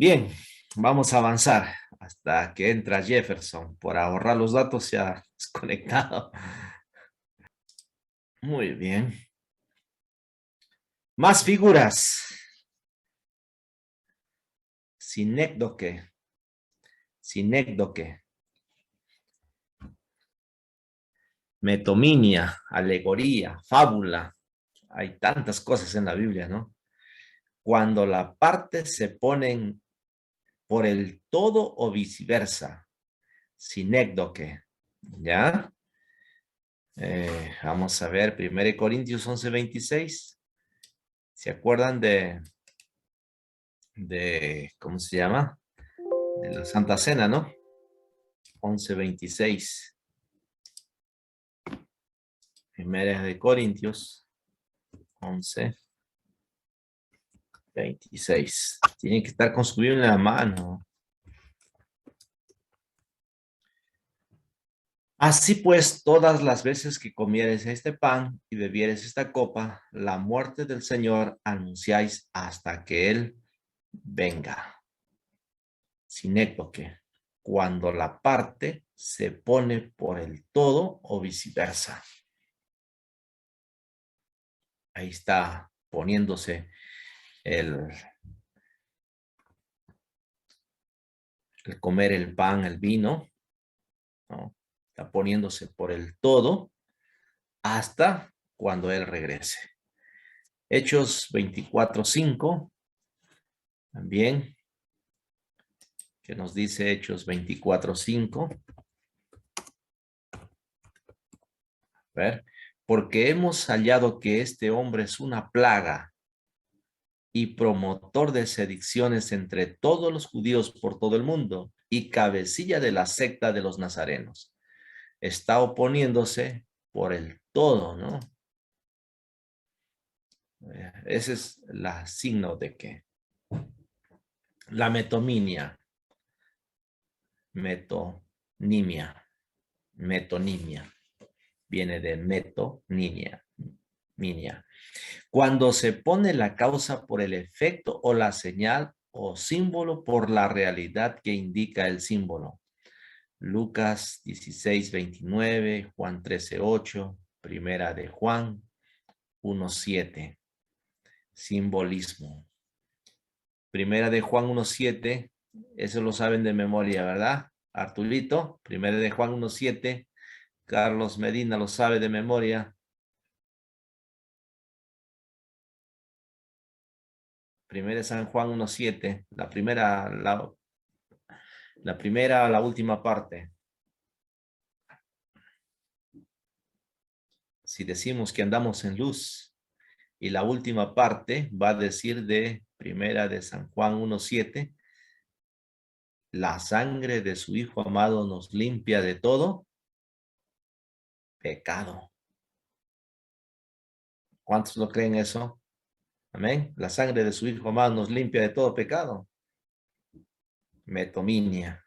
Bien, vamos a avanzar hasta que entra Jefferson. Por ahorrar los datos se ha desconectado. Muy bien. Más figuras. Sinécdoque. Sinécdoque. Metominia, alegoría, fábula. Hay tantas cosas en la Biblia, ¿no? Cuando la parte se ponen por el todo o viceversa. Sinécdoque. ¿Ya? Vamos a ver, 1 Corintios 11:26. ¿Se acuerdan ¿cómo se llama? De la Santa Cena, ¿no? 11:26. 1 Corintios 11:26. Tienen que estar con su Biblia en la mano. Así pues, todas las veces que comieres este pan y bebieres esta copa, la muerte del Señor anunciáis hasta que Él venga. Sinécdoque, cuando la parte se pone por el todo o viceversa. Ahí está poniéndose el comer el pan, el vino, ¿no? Está poniéndose por el todo hasta cuando Él regrese. Hechos 24:5, también, que nos dice Hechos 24:5. A ver, porque hemos hallado que este hombre es una plaga y promotor de sediciones entre todos los judíos por todo el mundo y cabecilla de la secta de los nazarenos. Está oponiéndose por el todo, ¿no? Ese es el signo de que la metominia, metonimia, viene de metonimia. Cuando se pone la causa por el efecto o la señal o símbolo por la realidad que indica el símbolo. Lucas 16:29, Juan 13:8, Primera de Juan 1:7. Simbolismo. Primera de Juan 1:7, eso lo saben de memoria, ¿verdad? Arturito, Primera de Juan 1:7, Carlos Medina lo sabe de memoria. Primera de San Juan 1:7, la última parte. Si decimos que andamos en luz y la última parte va a decir de Primera de San Juan 1:7, la sangre de su Hijo amado nos limpia de todo pecado. ¿Cuántos lo creen eso? Amén. La sangre de su Hijo amado nos limpia de todo pecado. Metominia.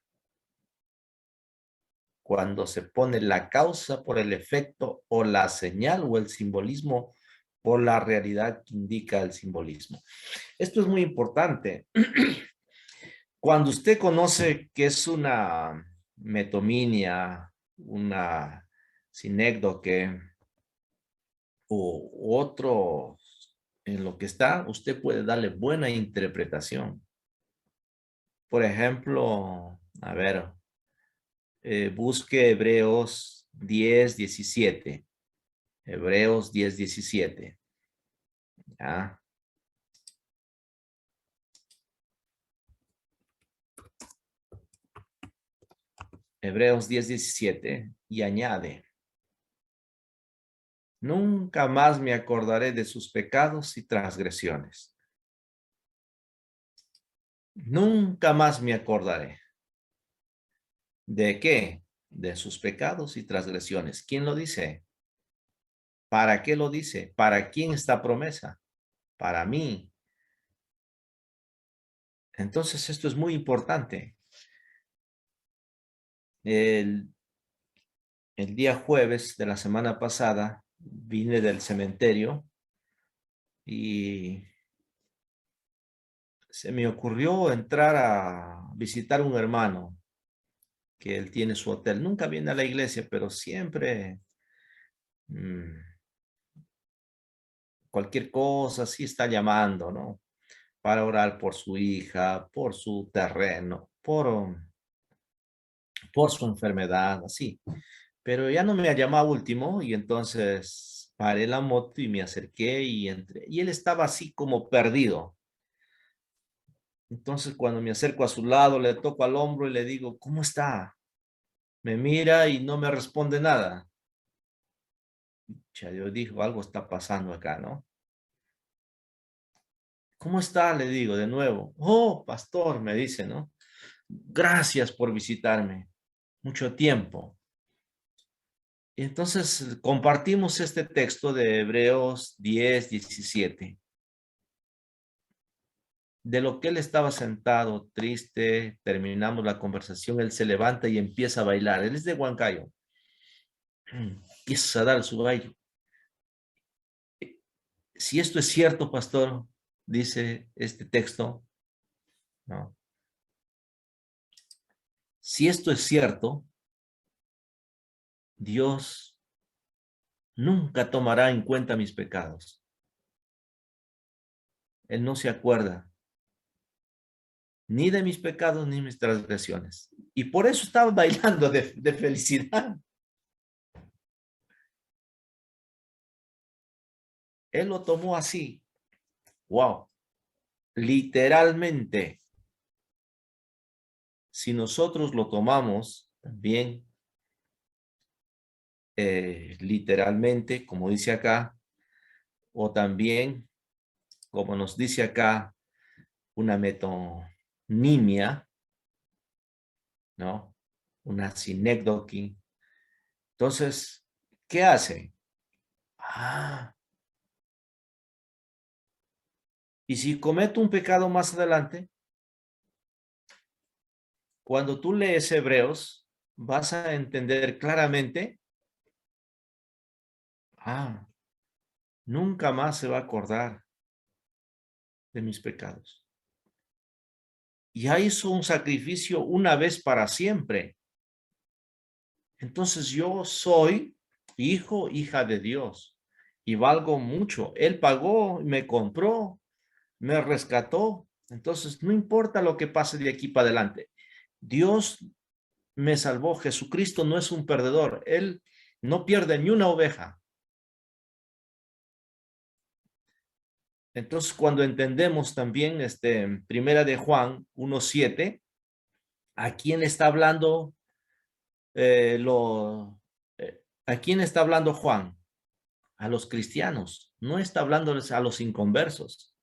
Cuando se pone la causa por el efecto o la señal o el simbolismo por la realidad que indica el simbolismo. Esto es muy importante. Cuando usted conoce que es una metominia, una sinécdoque o otro en lo que está, usted puede darle buena interpretación. Por ejemplo, a ver, busque Hebreos 10:17. Hebreos 10:17. ¿Ya? Hebreos 10:17 y añade, nunca más me acordaré de sus pecados y transgresiones. Nunca más me acordaré. ¿De qué? De sus pecados y transgresiones. ¿Quién lo dice? ¿Para qué lo dice? ¿Para quién esta promesa? Para mí. Entonces esto es muy importante. El, el día jueves de la semana pasada vine del cementerio y se me ocurrió entrar a visitar un hermano que él tiene su hotel. Nunca viene a la iglesia, pero siempre mm, cualquier cosa sí está llamando, ¿no? Para orar por su hija, por su terreno, por su enfermedad, así. Pero ya no me ha llamado último y entonces paré la moto y me acerqué y entré. Y él estaba así como perdido. Entonces cuando me acerco a su lado, le toco al hombro y le digo, ¿cómo está? Me mira y no me responde nada. Ya yo dijo, algo está pasando acá, ¿no? ¿Cómo está? Le digo de nuevo. Oh, pastor, me dice, ¿no? Gracias por visitarme. Mucho tiempo. Y entonces compartimos este texto de Hebreos 10:17. De lo que él estaba sentado, triste, terminamos la conversación, él se levanta y empieza a bailar. Él es de Huancayo. Empieza a dar su baile. Si esto es cierto, pastor, dice este texto, ¿no? Si esto es cierto, Dios nunca tomará en cuenta mis pecados. Él no se acuerda ni de mis pecados ni mis transgresiones. Y por eso estaba bailando de felicidad. Él lo tomó así. Wow. Literalmente. Si nosotros lo tomamos también literalmente, como dice acá, o también, como nos dice acá, una metonimia, ¿no? Una sinécdoque. Entonces, ¿qué hace? Ah, y si cometo un pecado más adelante, cuando tú lees Hebreos, vas a entender claramente, ah, nunca más se va a acordar de mis pecados. Ya hizo un sacrificio una vez para siempre. Entonces yo soy hijo, hija de Dios y valgo mucho. Él pagó, me compró, me rescató. Entonces no importa lo que pase de aquí para adelante. Dios me salvó. Jesucristo no es un perdedor. Él no pierde ni una oveja. Entonces cuando entendemos también primera de Juan 1:7, ¿a quién está hablando a quién está hablando Juan? A los cristianos, no está hablándoles a los inconversos.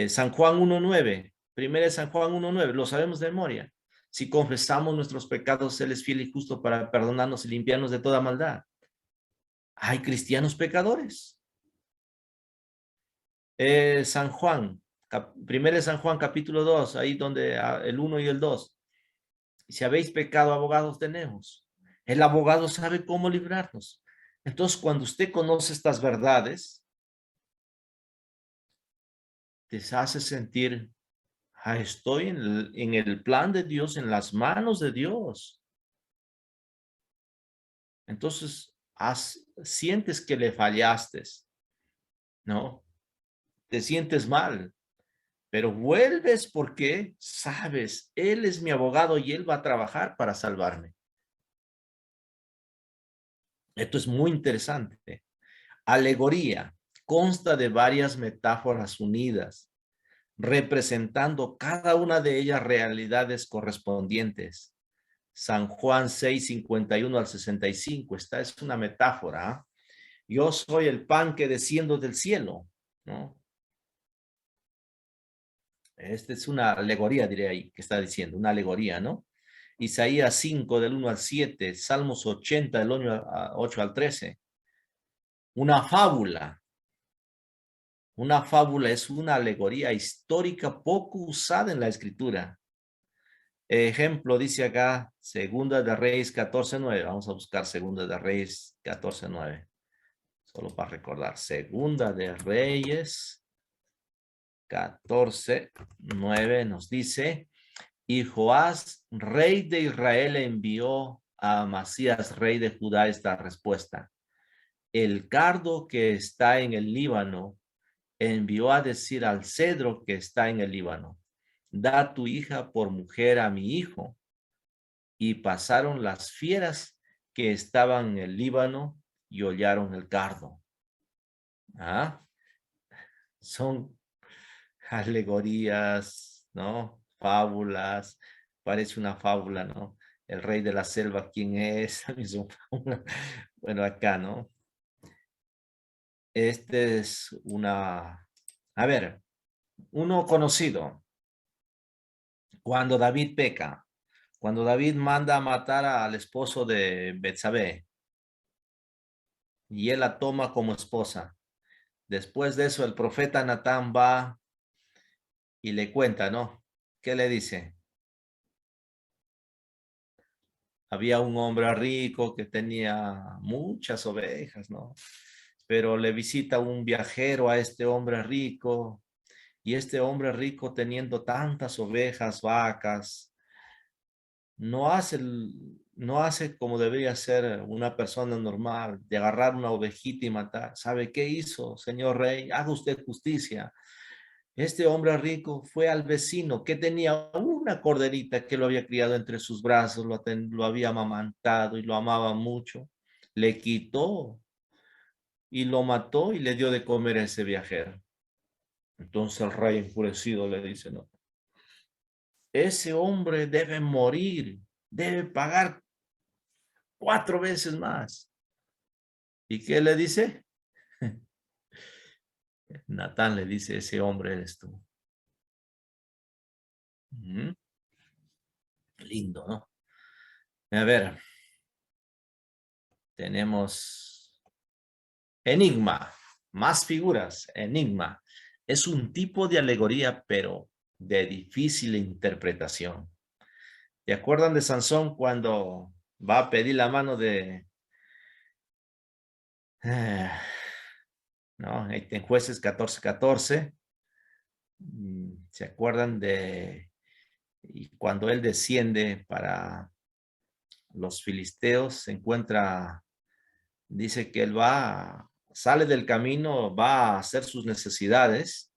San Juan 1:9, primera de San Juan 1:9, lo sabemos de memoria. Si confesamos nuestros pecados, Él es fiel y justo para perdonarnos y limpiarnos de toda maldad. Hay cristianos pecadores. San Juan, primera de San Juan capítulo 2, ahí donde el 1 y el 2. Si habéis pecado, abogados tenemos. El abogado sabe cómo librarnos. Entonces, cuando usted conoce estas verdades, te hace sentir, estoy en el plan de Dios, en las manos de Dios. Entonces, sientes que le fallaste, ¿no? Te sientes mal, pero vuelves porque sabes, Él es mi abogado y Él va a trabajar para salvarme. Esto es muy interesante. Alegoría consta de varias metáforas unidas, representando cada una de ellas realidades correspondientes. San Juan 6:51 al 65. Esta es una metáfora. Yo soy el pan que desciendo del cielo, ¿no? Esta es una alegoría, diré ahí, que está diciendo, una alegoría, ¿no? Isaías 5 del 1 al 7, Salmos 80 del 8 al 13. Una fábula. Una fábula es una alegoría histórica poco usada en la escritura. Ejemplo, dice acá, Segunda de Reyes 14:9. Vamos a buscar Segunda de Reyes 14:9. Solo para recordar. Segunda de Reyes 14:9 nos dice, y Joás, rey de Israel, envió a Amasías, rey de Judá, esta respuesta. El cardo que está en el Líbano envió a decir al cedro que está en el Líbano, da tu hija por mujer a mi hijo. Y pasaron las fieras que estaban en el Líbano y hollaron el cardo. ¿Ah? Son alegorías, ¿no? Fábulas, parece una fábula, ¿no? El rey de la selva, ¿quién es? Bueno, acá, ¿no? Este es a ver, uno conocido. Cuando David peca, cuando David manda a matar al esposo de Betsabé y él la toma como esposa. Después de eso, el profeta Natán va y le cuenta, ¿no? ¿Qué le dice? Había un hombre rico que tenía muchas ovejas, ¿no? Pero le visita un viajero a este hombre rico y este hombre rico teniendo tantas ovejas, vacas, no hace como debería ser una persona normal, de agarrar una ovejita y matar. ¿Sabe qué hizo, señor rey? Haga usted justicia. Este hombre rico fue al vecino que tenía una corderita que lo había criado entre sus brazos, lo había amamantado y lo amaba mucho. Le quitó y lo mató y le dio de comer a ese viajero. Entonces el rey enfurecido le dice, no, ese hombre debe morir, debe pagar 4 veces más. ¿Y qué le dice? Natán le dice, ese hombre eres tú. Lindo, ¿no? A ver, tenemos enigma, más figuras, enigma. Es un tipo de alegoría, pero de difícil interpretación. ¿Te acuerdan de Sansón cuando va a pedir la mano de... ¿no? En Jueces 14:14. ¿Se acuerdan de... y cuando él desciende para los filisteos, se encuentra, dice que él sale del camino, va a hacer sus necesidades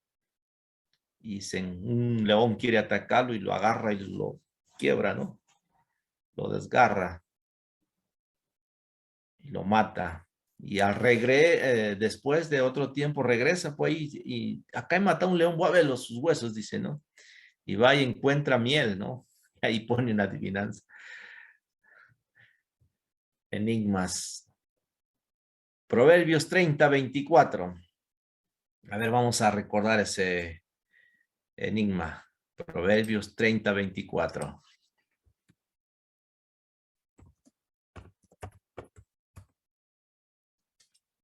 y un león quiere atacarlo y lo agarra y lo quiebra, ¿no? Lo desgarra y lo mata. Y después de otro tiempo regresa pues y acá he matado a un león, voy a ver sus huesos, dice, ¿no? Y va y encuentra miel, ¿no? Y ahí pone una adivinanza. Enigmas. Proverbios 30:24. A ver, vamos a recordar ese enigma. Proverbios 30:24.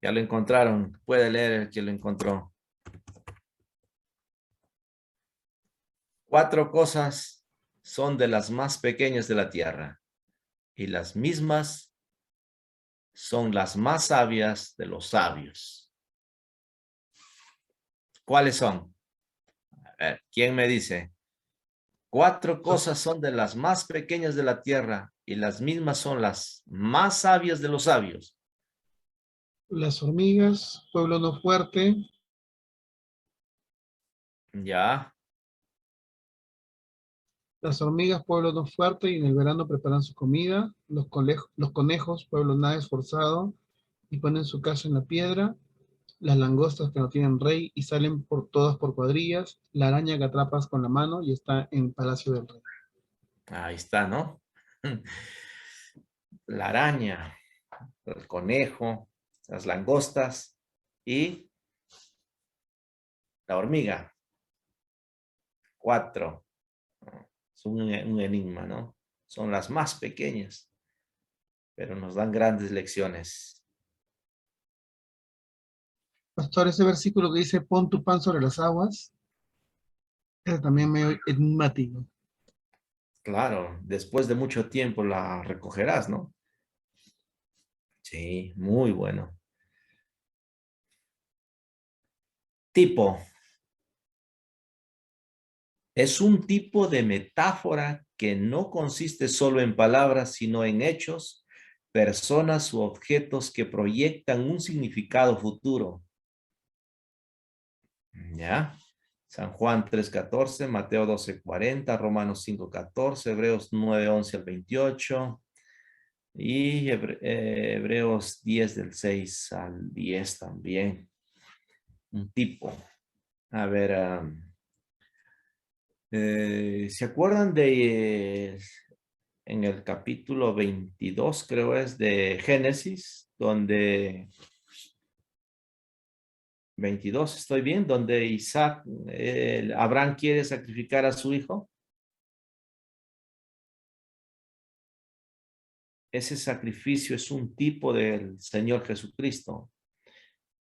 Ya lo encontraron. Puede leer el que lo encontró. 4 cosas son de las más pequeñas de la tierra y las mismas son las más sabias de los sabios. ¿Cuáles son? A ver, ¿quién me dice? 4 cosas son de las más pequeñas de la tierra y las mismas son las más sabias de los sabios. Las hormigas, pueblo no fuerte. Ya, Las hormigas, pueblo no fuerte, y en el verano preparan su comida. Los conejos, pueblo nada esforzado, y ponen su casa en la piedra. Las langostas que no tienen rey y salen por todas por cuadrillas. La araña que atrapas con la mano y está en palacio del rey. ahí está, ¿no? La araña, el conejo, las langostas y la hormiga. 4. Es un enigma, ¿no? Son las más pequeñas, pero nos dan grandes lecciones. Pastor, ese versículo que dice, pon tu pan sobre las aguas, es también medio enigmático. Claro, después de mucho tiempo la recogerás, ¿no? Sí, muy bueno. Tipo, Es un tipo de metáfora que no consiste solo en palabras, sino en hechos, personas u objetos que proyectan un significado futuro. ¿Ya? San Juan 3:14, Mateo 12:40, Romanos 5:14, Hebreos 9:11 al 28 y Hebreos 10 del 6 al 10 también. Un tipo. A ver, ¿se acuerdan de en el capítulo 22, creo es, de Génesis, donde 22, estoy bien, donde Isaac, Abraham quiere sacrificar a su hijo? Ese sacrificio es un tipo del Señor Jesucristo.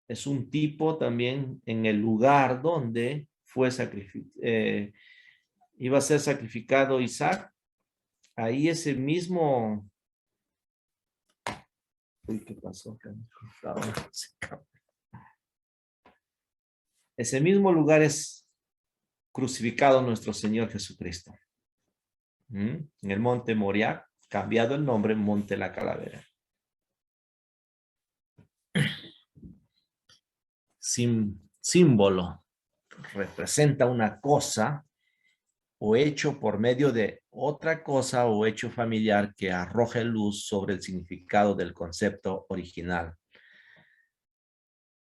Es un tipo también en el lugar donde fue iba a ser sacrificado Isaac. Ahí ese mismo... Uy, ¿qué pasó? Ese mismo lugar es crucificado nuestro Señor Jesucristo. En el monte Moriah, cambiado el nombre, Monte la Calavera. Símbolo representa una cosa o hecho por medio de otra cosa o hecho familiar que arroje luz sobre el significado del concepto original.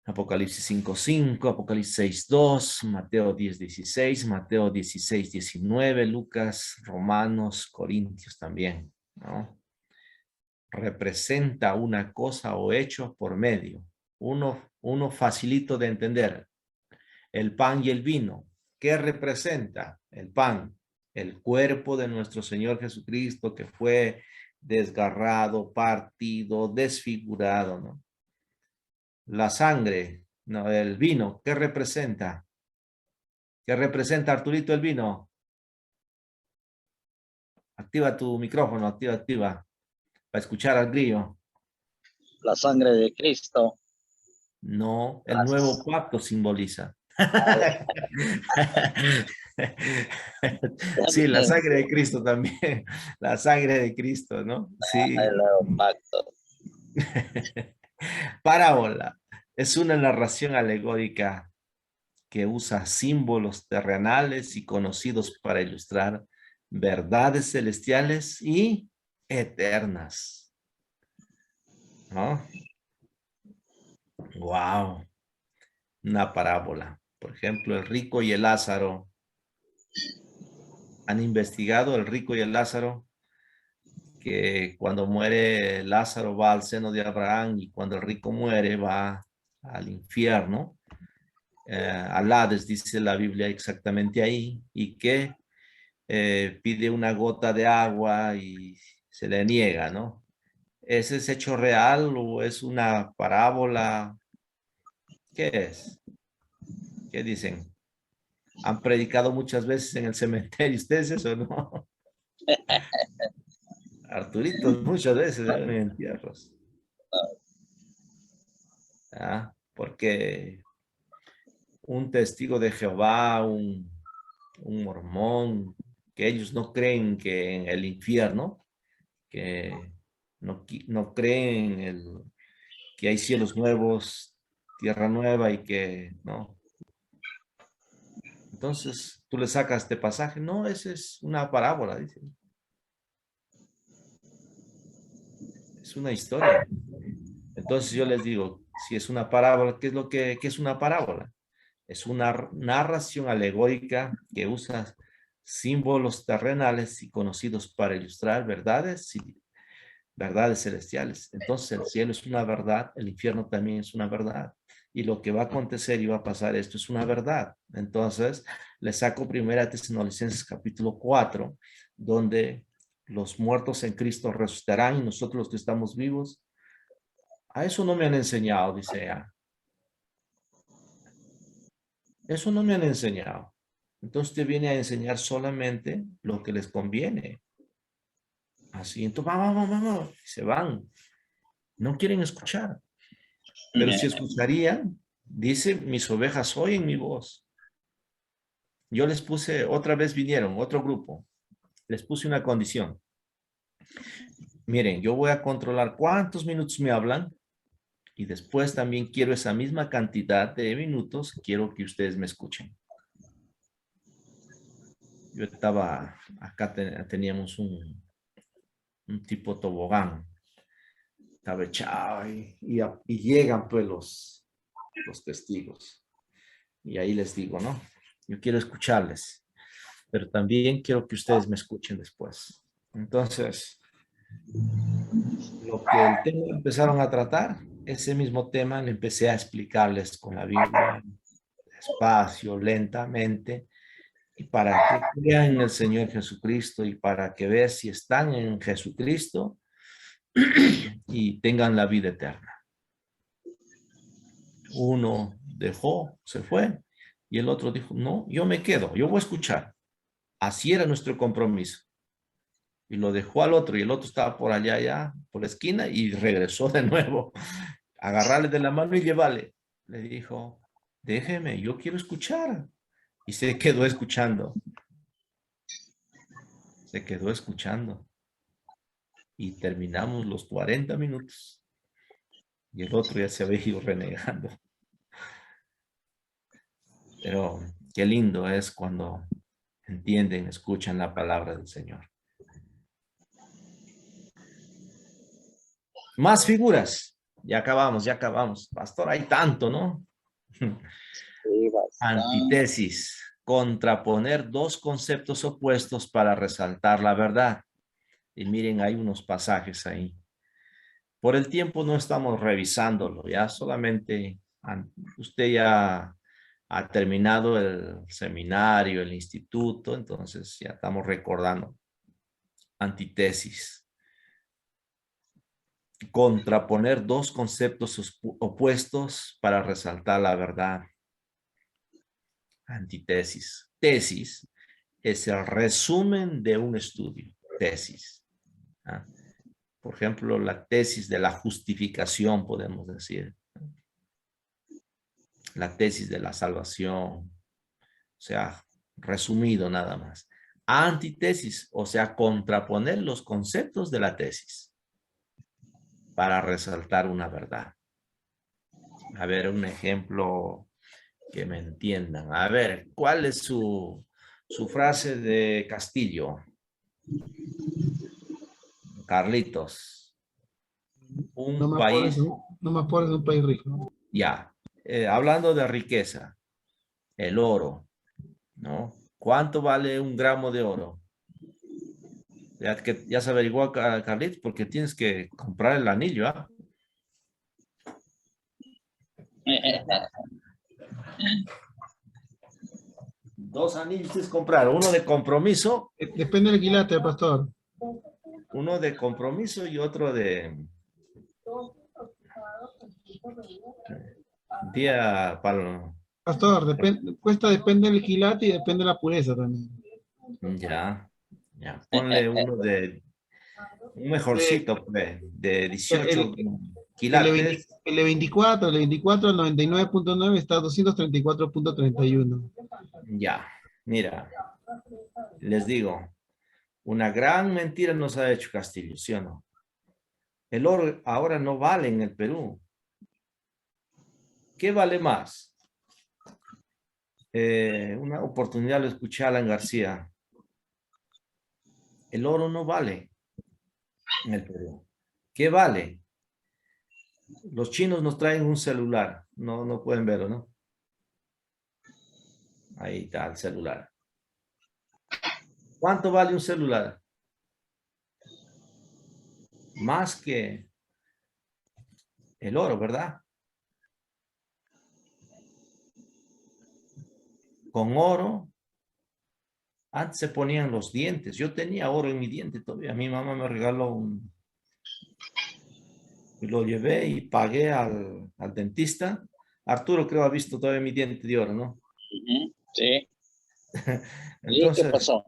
Apocalipsis 5:5, Apocalipsis 6:2, Mateo 10:16, Mateo 16:19, Lucas, Romanos, Corintios también, ¿no? Representa una cosa o hecho por medio. Uno facilito de entender. El pan y el vino. ¿Qué representa el pan? El cuerpo de nuestro Señor Jesucristo que fue desgarrado, partido, desfigurado, ¿no? La sangre, no, el vino, ¿qué representa? ¿Qué representa, Arturito, el vino? Activa tu micrófono, activa, para escuchar al grillo. La sangre de Cristo. No, el nuevo pacto simboliza. Sí, la sangre de Cristo también. La sangre de Cristo, ¿no? Sí. El nuevo pacto. Parábola. Es una narración alegórica que usa símbolos terrenales y conocidos para ilustrar verdades celestiales y eternas. ¿No? Wow. Una parábola. Por ejemplo, el rico y el Lázaro. Han investigado el rico y el Lázaro, que cuando muere Lázaro va al seno de Abraham y cuando el rico muere va al infierno. Al Hades, dice la Biblia exactamente ahí, y que pide una gota de agua y se le niega, ¿no? ¿Ese es hecho real o es una parábola? ¿Qué es? ¿Qué dicen? ¿Han predicado muchas veces en el cementerio ustedes eso o no? Arturito, muchas veces en entierros. ¿Ah? Porque un testigo de Jehová, un mormón, que ellos no creen que en el infierno, que no creen que hay cielos nuevos, tierra nueva y que, ¿no? Entonces, tú le sacas este pasaje, no, esa es una parábola, dice. Es una historia. Entonces yo les digo, si es una parábola, ¿qué es una parábola? Es una narración alegórica que usa símbolos terrenales y conocidos para ilustrar verdades y verdades celestiales. Entonces el cielo es una verdad, el infierno también es una verdad. Y lo que va a acontecer y va a pasar esto es una verdad. Entonces le saco 1 Tesalonicenses capítulo 4, donde los muertos en Cristo resucitarán y nosotros los que estamos vivos. A eso no me han enseñado, dice ella. Eso no me han enseñado. Entonces te viene a enseñar solamente lo que les conviene. Así, entonces, vamos, se van. No quieren escuchar. Pero si escucharían, dice, mis ovejas oyen mi voz. yo les puse, otra vez vinieron, otro grupo, les puse una condición. Miren, yo voy a controlar cuántos minutos me hablan y después también quiero esa misma cantidad de minutos, quiero que ustedes me escuchen. Yo estaba, acá teníamos un tipo tobogán, estaba echado y llegan pues los testigos. Y ahí les digo, ¿no? Yo quiero escucharles, pero también quiero que ustedes me escuchen después. Entonces, lo que el tema empezaron a tratar, ese mismo tema le empecé a explicarles con la Biblia, despacio, lentamente, y para que crean en el Señor Jesucristo y para que vean si están en Jesucristo y tengan la vida eterna. Uno dejó, se fue, y el otro dijo, no, yo me quedo, yo voy a escuchar. Así era nuestro compromiso. Y lo dejó al otro, y el otro estaba por allá, por la esquina, y regresó de nuevo. Agarrarle de la mano y llevarle. Le dijo, déjeme, yo quiero escuchar. Y se quedó escuchando. Se quedó escuchando. Y terminamos los 40 minutos. Y el otro ya se había ido renegando. Pero qué lindo es cuando entienden, escuchan la palabra del Señor. Más figuras. Ya acabamos. Pastor, hay tanto, ¿no? Sí, bastante. Antítesis. Contraponer dos conceptos opuestos para resaltar la verdad. Y miren, hay unos pasajes ahí. Por el tiempo no estamos revisándolo, ya solamente usted ya ha terminado el seminario, el instituto, entonces ya estamos recordando. Antítesis. Contraponer dos conceptos opuestos para resaltar la verdad. Antítesis. Tesis es el resumen de un estudio. Tesis. ¿Ah? Por ejemplo, la tesis de la justificación, podemos decir. La tesis de la salvación. O sea, resumido nada más. Antítesis, o sea, contraponer los conceptos de la tesis para resaltar una verdad. A ver, un ejemplo que me entiendan. A ver, ¿cuál es su frase de Castillo? Carlitos. No Un más pobres, país, no más pobres de un país rico. ya. Hablando de riqueza, el oro, ¿no? ¿Cuánto vale un gramo de oro? Ya se averiguó, Carlitos, porque tienes que comprar el anillo, ¿ah? Dos anillos tienes que comprar, uno de compromiso, Depende del quilate, pastor. y otro de día para... Pastor, depende del quilate y depende de la pureza también. Ya, ponle uno de un Eh, mejorcito, pues, de el, 18 el, E20 quilates. el E24 al 99.9 está a 234.31. Ya, mira, les digo, una gran mentira nos ha hecho Castillo, ¿sí o no? El oro ahora no vale en el Perú. ¿Qué vale más? Una oportunidad lo escuché a Alan García. El oro no vale en el Perú. ¿Qué vale? Los chinos nos traen un celular. No pueden verlo, ¿no? Ahí está el celular. ¿Cuánto vale un celular? Más que el oro, ¿verdad? Con oro, antes se ponían los dientes. Yo tenía oro en mi diente todavía. Mi mamá me regaló un... Y lo llevé y pagué al dentista. Arturo creo ha visto todavía mi diente de oro, ¿no? Sí. ¿Y qué Entonces, pasó?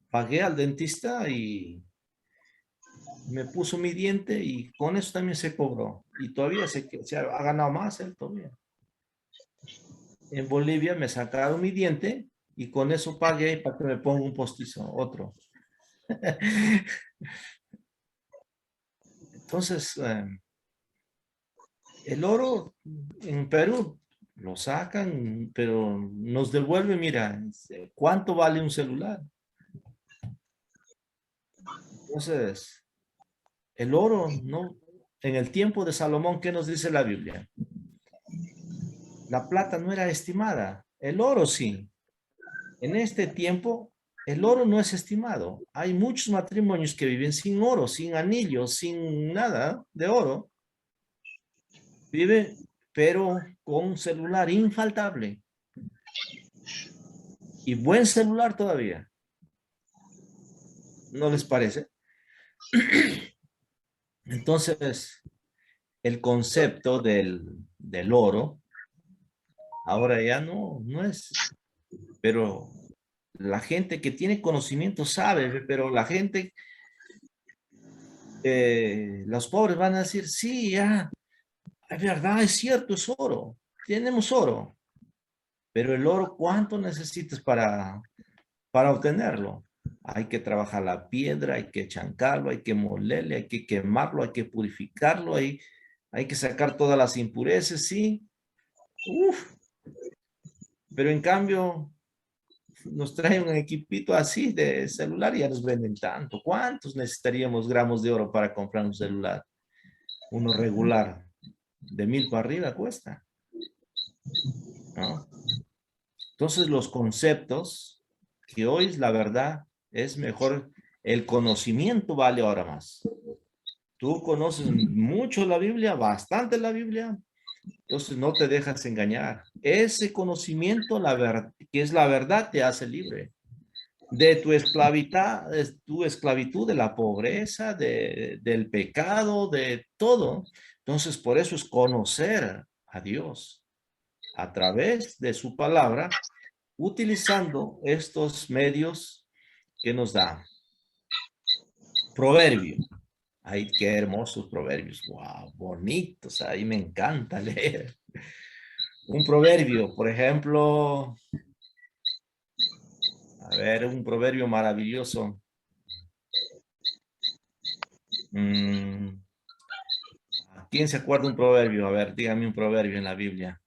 pagué al dentista y me puso mi diente y con eso también se cobró. Y todavía se ha ganado más él todavía. En Bolivia me sacaron mi diente y con eso pagué para que me ponga un postizo, otro. Entonces, el oro en Perú lo sacan, pero nos devuelve, mira, ¿cuánto vale un celular? Entonces, el oro, no, en el tiempo de Salomón, ¿qué nos dice la Biblia? La plata no era estimada, el oro sí. En este tiempo, el oro no es estimado. Hay muchos matrimonios que viven sin oro, sin anillos, sin nada de oro. Viven, pero con un celular infaltable. Y buen celular todavía. ¿No les parece? Entonces, el concepto del oro, ahora ya no es, pero la gente que tiene conocimiento sabe, pero la gente, los pobres van a decir, sí, ya, es verdad, es cierto, es oro, tenemos oro, pero el oro, ¿cuánto necesitas para obtenerlo? Hay que trabajar la piedra, hay que chancarlo, hay que molerle, hay que quemarlo, hay que purificarlo, hay que sacar todas las impurezas, sí. Uf. Pero en cambio, nos trae un equipito así de celular y ya nos venden tanto. ¿Cuántos necesitaríamos gramos de oro para comprar un celular? Uno regular, de 1,000 para arriba cuesta, ¿no? Entonces los conceptos, que hoy la verdad es mejor, el conocimiento vale ahora más. Tú conoces mucho la Biblia, bastante la Biblia, entonces no te dejas engañar. Ese conocimiento, que es la verdad, te hace libre de tu esclavitud, de la pobreza, del pecado, de todo. Entonces, por eso es conocer a Dios a través de su palabra, utilizando estos medios que nos da. Proverbio. Ay, qué hermosos proverbios. Wow, bonitos. Ahí me encanta leer. Un proverbio, por ejemplo, a ver, un proverbio maravilloso. ¿Quién se acuerda un proverbio? A ver, dígame un proverbio en la Biblia.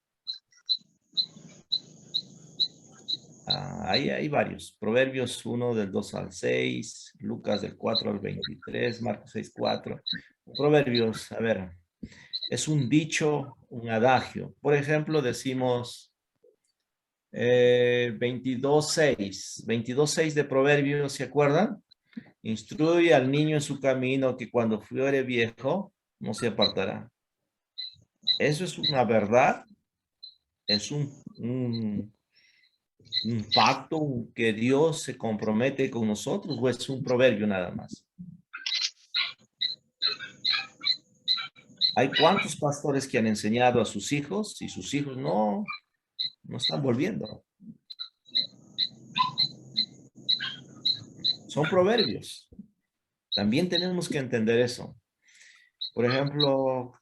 Ahí hay varios. Proverbios 1 del 2 al 6, Lucas del 4 al 23, Marcos 6, 4. Proverbios, a ver, es un dicho, un adagio. Por ejemplo, decimos 22.6. 22.6 de Proverbios, ¿se acuerdan? Instruye al niño en su camino que cuando fuere viejo no se apartará. Eso es una verdad, es un pacto que Dios se compromete con nosotros, o es un proverbio nada más. Hay cuantos pastores que han enseñado a sus hijos y sus hijos no están volviendo. Son proverbios. También tenemos que entender eso. Por ejemplo,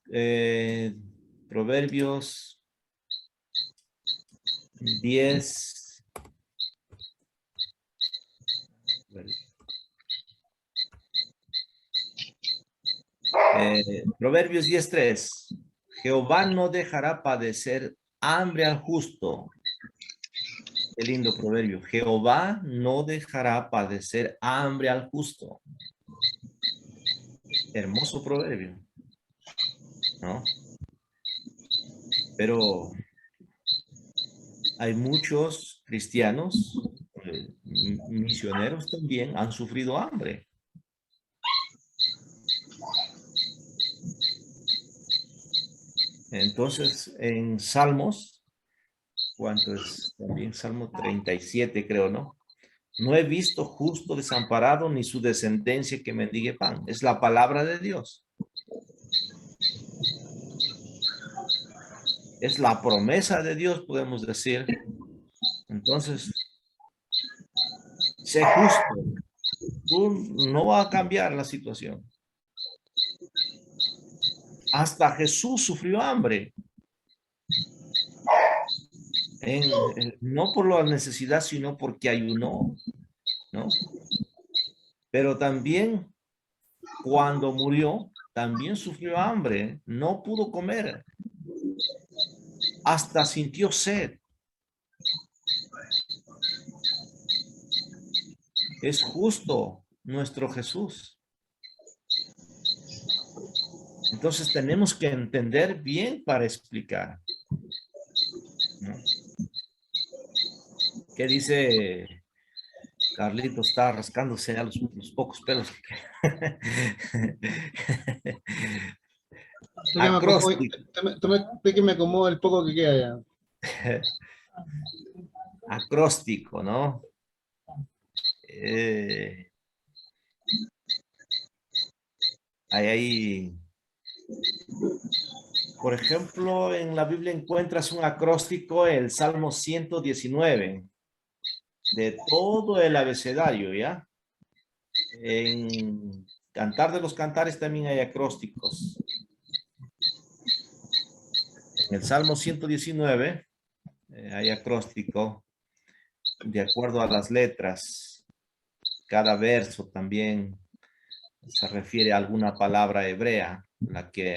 Proverbios 10. Proverbios 10:3. Jehová no dejará padecer hambre al justo. Qué lindo proverbio. Jehová no dejará padecer hambre al justo. Hermoso proverbio, ¿no? Pero hay muchos cristianos, misioneros también, han sufrido hambre. Entonces, en Salmos, ¿cuánto es? También Salmo 37, creo, ¿no? No he visto justo desamparado ni su descendencia que mendigue pan. Es la palabra de Dios. Es la promesa de Dios, podemos decir. Entonces, sé justo. Tú no vas a cambiar la situación. Hasta Jesús sufrió hambre. no por la necesidad, sino porque ayunó, ¿no? Pero también cuando murió, también sufrió hambre, no pudo comer, hasta sintió sed. Es justo nuestro Jesús. Entonces tenemos que entender bien para explicar, ¿no? ¿Qué dice Carlito? Está rascándose a los pocos pelos que Acróstico. Que me acomodo el poco que queda ya. Acróstico, ¿no? Ahí, por ejemplo, en la Biblia encuentras un acróstico, el Salmo 119, de todo el abecedario, ¿ya? En Cantar de los Cantares también hay acrósticos. En el Salmo 119 hay acróstico de acuerdo a las letras. Cada verso también se refiere a alguna palabra hebrea, la que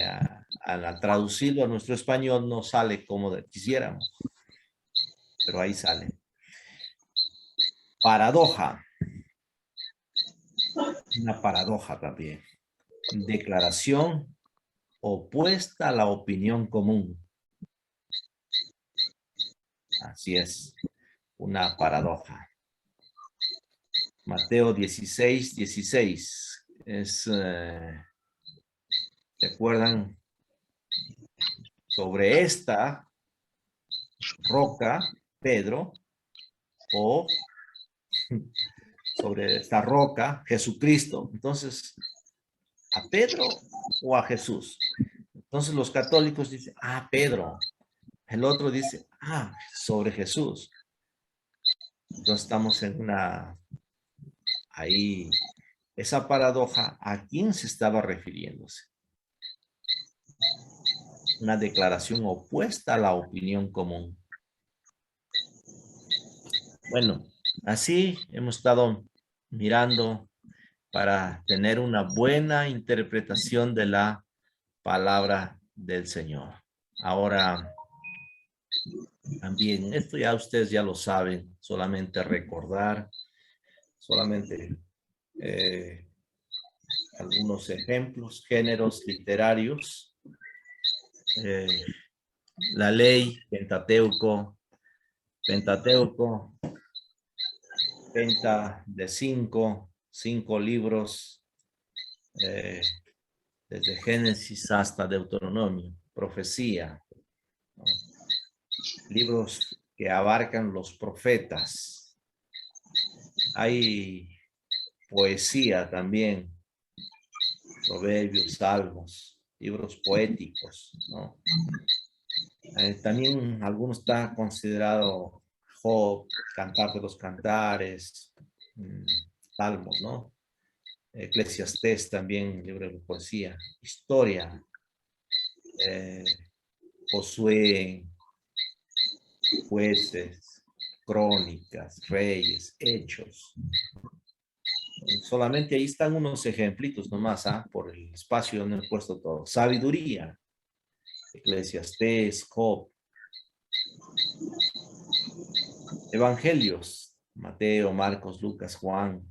al traducirlo a nuestro español no sale como quisiéramos, pero ahí sale. Paradoja. Una paradoja también. Declaración opuesta a la opinión común. Así es, una paradoja. Mateo 16, 16. ¿Se acuerdan? Sobre esta roca, Pedro, o sobre esta roca, Jesucristo. Entonces, ¿a Pedro o a Jesús? Entonces los católicos dicen, Pedro. El otro dice, sobre Jesús. Entonces estamos en ahí, esa paradoja, ¿a quién se estaba refiriéndose? Una declaración opuesta a la opinión común. Bueno, así hemos estado mirando para tener una buena interpretación de la palabra del Señor. Ahora, también, esto ya ustedes ya lo saben, solamente recordar, solamente algunos ejemplos, géneros literarios, la ley, Pentateuco, Penta de cinco libros, desde Génesis hasta Deuteronomio, profecía, ¿no? Libros que abarcan los profetas. Hay poesía también, proverbios, salmos, libros poéticos, ¿no? También algunos está considerado Job, Cantar de los Cantares, salmos, ¿no? Eclesiastés también, libro de poesía, historia, Josué, Jueces, Crónicas, Reyes, Hechos. Solamente ahí están unos ejemplitos nomás, por el espacio donde he puesto todo. Sabiduría, Eclesiastés, Job. Evangelios, Mateo, Marcos, Lucas, Juan.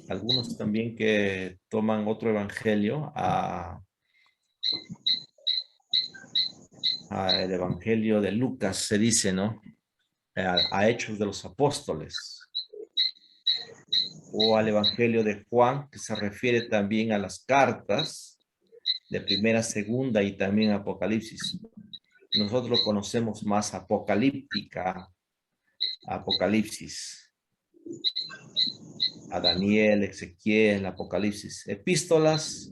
Algunos también que toman otro evangelio el evangelio de Lucas, se dice, ¿no? A Hechos de los Apóstoles. O al evangelio de Juan, que se refiere también a las cartas de primera, segunda y también Apocalipsis. Nosotros lo conocemos más apocalíptica, Apocalipsis. A Daniel, Ezequiel, Apocalipsis. Epístolas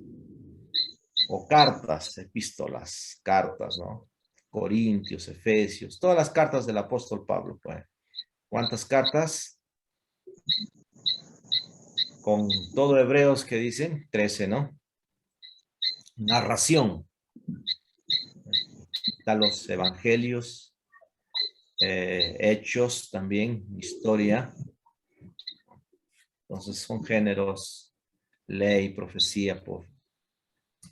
o cartas, epístolas, cartas, ¿no? Corintios, Efesios, todas las cartas del apóstol Pablo, pues. ¿Cuántas cartas? Con todo Hebreos que dicen, 13, ¿no? Narración. Están los evangelios, hechos también, historia. Entonces son géneros, ley, profecía, por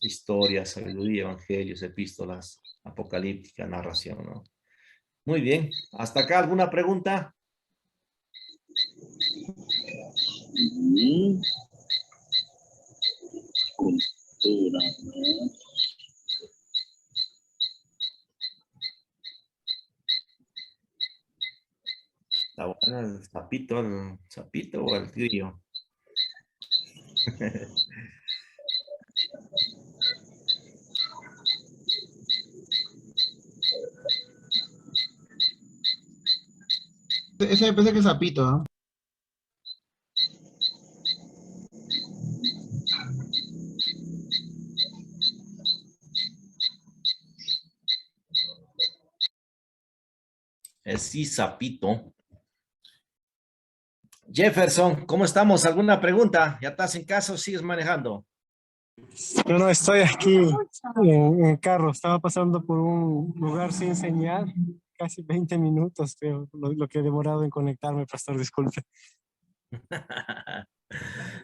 historia, sabiduría, evangelios, epístolas, apocalíptica, narración, ¿no? Muy bien. ¿Hasta acá alguna pregunta? Cultura, ¿no? Está bueno el sapito o el grillo. Ese me parece que es sapito, ¿no? Es sí, sapito. Jefferson, ¿cómo estamos? ¿Alguna pregunta? ¿Ya estás en casa o sigues manejando? No, estoy aquí en carro. Estaba pasando por un lugar sin señal, casi 20 minutos, creo, lo que he demorado en conectarme, pastor, disculpe.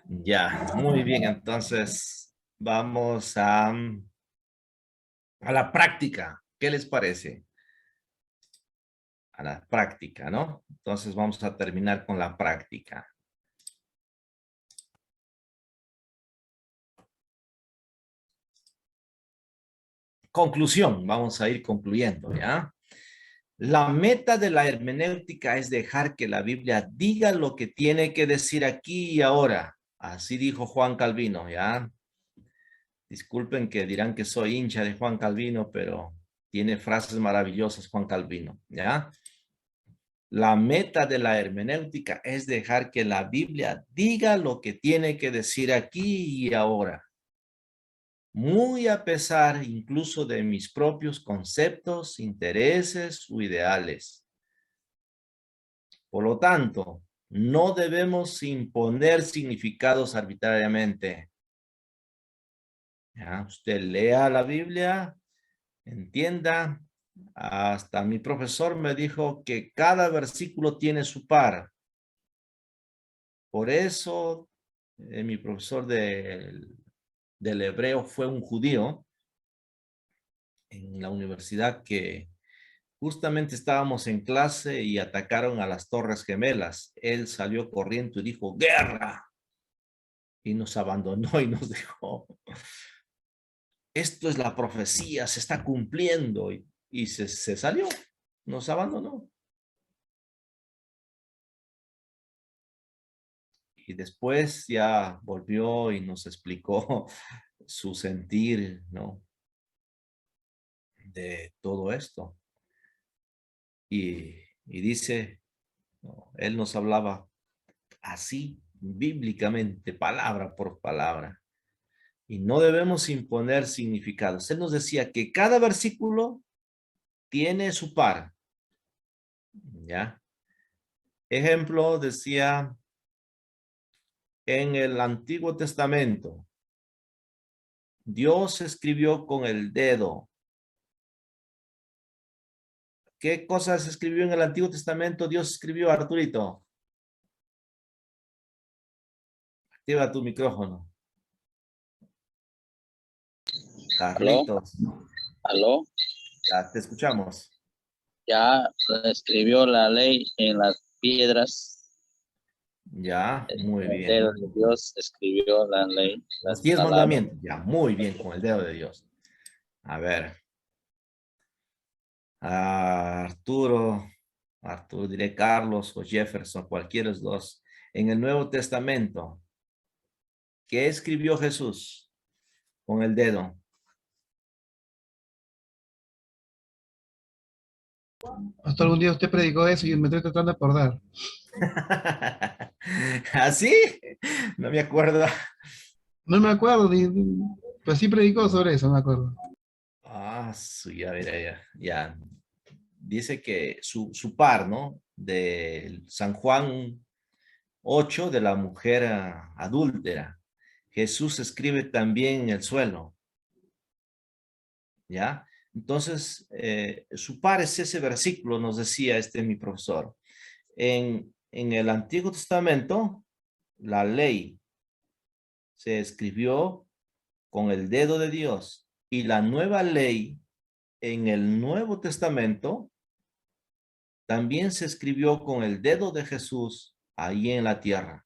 Ya, muy bien. Entonces, vamos a la práctica. ¿Qué les parece? A la práctica, ¿no? Entonces, vamos a terminar con la práctica. Conclusión, vamos a ir concluyendo, ¿ya? La meta de la hermenéutica es dejar que la Biblia diga lo que tiene que decir aquí y ahora. Así dijo Juan Calvino, ¿ya? Disculpen que dirán que soy hincha de Juan Calvino, pero tiene frases maravillosas Juan Calvino, ¿ya? La meta de la hermenéutica es dejar que la Biblia diga lo que tiene que decir aquí y ahora. Muy a pesar incluso de mis propios conceptos, intereses o ideales. Por lo tanto, no debemos imponer significados arbitrariamente. ¿Ya? Usted lea la Biblia, entienda. Hasta mi profesor me dijo que cada versículo tiene su par. Por eso, mi profesor del hebreo fue un judío en la universidad que justamente estábamos en clase y atacaron a las Torres Gemelas. Él salió corriendo y dijo, ¡guerra! Y nos abandonó y nos dijo, esto es la profecía, se está cumpliendo. Y se salió, nos abandonó. Y después ya volvió y nos explicó su sentir, ¿no? De todo esto. Y dice, ¿no? Él nos hablaba así, bíblicamente, palabra por palabra. Y no debemos imponer significados. Él nos decía que cada versículo tiene su par. ¿Ya? Ejemplo, decía en el Antiguo Testamento, Dios escribió con el dedo. ¿Qué cosas escribió en el Antiguo Testamento? Dios escribió, Arturito. Activa tu micrófono. ¿Aló? Carlitos, ¿Aló? ya te escuchamos. Ya escribió la ley en las piedras. Ya, muy El dedo bien. de Dios escribió la ley, Los las 10 palabras. mandamientos. Ya, muy bien, con el dedo de Dios. A ver. Arturo, diré Carlos o Jefferson, cualquiera de los dos. En el Nuevo Testamento, ¿qué escribió Jesús con el dedo? Hasta algún día usted predicó eso y me estoy tratando de acordar. ¿Así? No me acuerdo. No me acuerdo, pues sí predicó sobre eso, me acuerdo. Ya, mira, ya. Dice que su par, ¿no? De San Juan 8, de la mujer adúltera. Jesús escribe también en el suelo, ¿ya? Entonces, su par es ese versículo, nos decía mi profesor. En el Antiguo Testamento, la ley se escribió con el dedo de Dios y la nueva ley en el Nuevo Testamento también se escribió con el dedo de Jesús ahí en la tierra.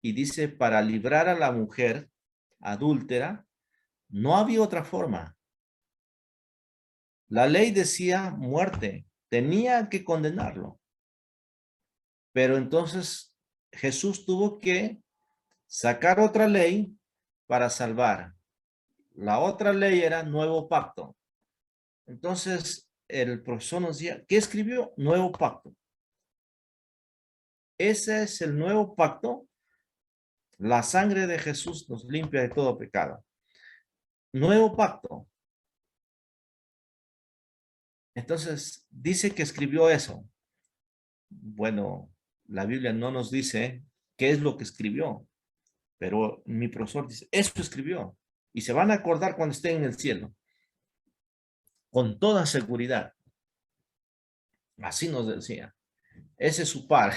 Y dice, para librar a la mujer adúltera, no había otra forma. La ley decía muerte, tenía que condenarlo. Pero entonces Jesús tuvo que sacar otra ley para salvar. La otra ley era nuevo pacto. Entonces el profesor nos decía, ¿qué escribió? Nuevo pacto. Ese es el nuevo pacto. La sangre de Jesús nos limpia de todo pecado. Nuevo pacto. Entonces dice que escribió eso. Bueno, la Biblia no nos dice qué es lo que escribió, pero mi profesor dice, eso escribió. Y se van a acordar cuando estén en el cielo. Con toda seguridad. Así nos decía. Ese es su par.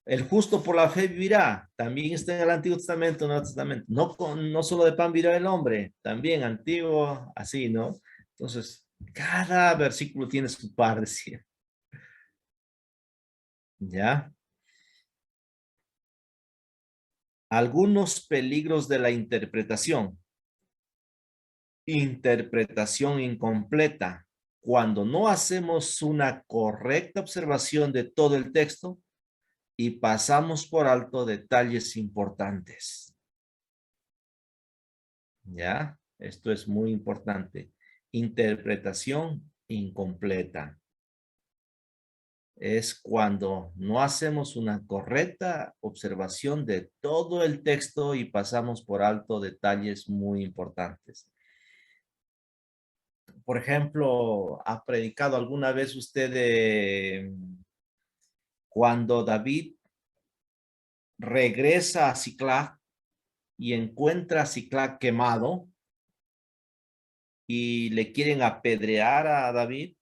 El justo por la fe vivirá. También está en el Antiguo Testamento, Nuevo Testamento. No solo de pan vivirá el hombre, también antiguo, así, ¿no? Entonces, cada versículo tiene su par, decía. ¿Ya? Algunos peligros de la interpretación. Interpretación incompleta. Cuando no hacemos una correcta observación de todo el texto y pasamos por alto detalles importantes. ¿Ya? Esto es muy importante. Interpretación incompleta. Es cuando no hacemos una correcta observación de todo el texto y pasamos por alto detalles muy importantes. Por ejemplo, ¿ha predicado alguna vez usted de cuando David regresa a Siclag y encuentra a Siclag quemado y le quieren apedrear a David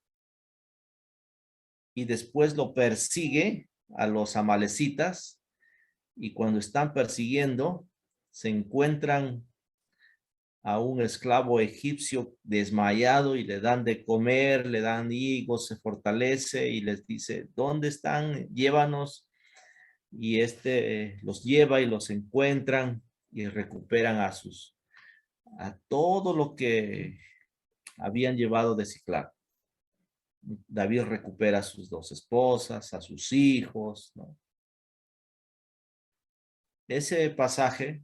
y después lo persigue a los amalecitas y cuando están persiguiendo se encuentran a un esclavo egipcio desmayado y le dan de comer, le dan higos, se fortalece y les dice, ¿dónde están? Llévanos. Y los lleva y los encuentran y recuperan a todo lo que habían llevado de Siclag. David recupera a sus dos esposas, a sus hijos, ¿no? Ese pasaje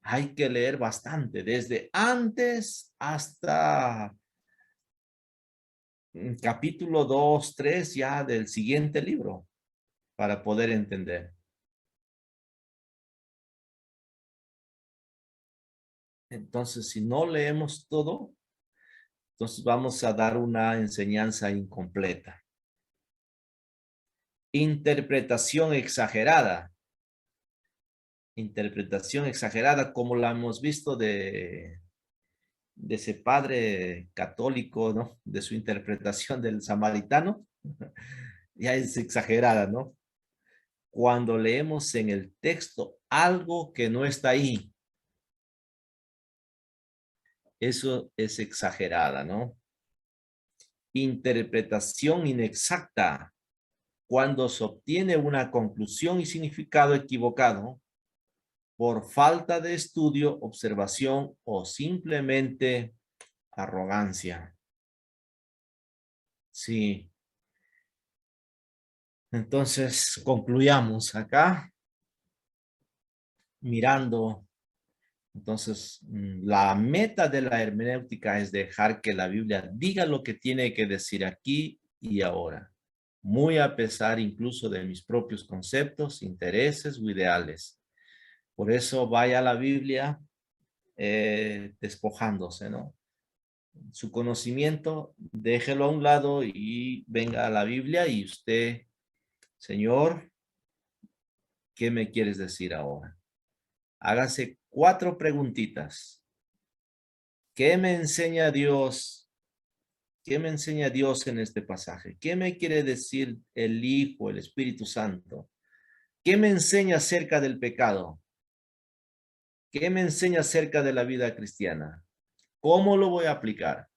hay que leer bastante, desde antes hasta capítulo 2, 3 ya del siguiente libro, para poder entender. Entonces, si no leemos todo, entonces vamos a dar una enseñanza incompleta. Interpretación exagerada. Interpretación exagerada, como la hemos visto de ese padre católico, ¿no? De su interpretación del samaritano. Ya es exagerada, ¿no? Cuando leemos en el texto algo que no está ahí, eso es exagerada, ¿no? Interpretación inexacta. Cuando se obtiene una conclusión y significado equivocado por falta de estudio, observación o simplemente arrogancia. Sí. Entonces, concluyamos acá mirando. Entonces, la meta de la hermenéutica es dejar que la Biblia diga lo que tiene que decir aquí y ahora, muy a pesar incluso de mis propios conceptos, intereses o ideales. Por eso vaya a la Biblia despojándose, ¿no? Su conocimiento, déjelo a un lado y venga a la Biblia y usted, Señor, ¿qué me quieres decir ahora? Hágase 4 preguntitas. ¿Qué me enseña Dios? ¿Qué me enseña Dios en este pasaje? ¿Qué me quiere decir el Hijo, el Espíritu Santo? ¿Qué me enseña acerca del pecado? ¿Qué me enseña acerca de la vida cristiana? ¿Cómo lo voy a aplicar?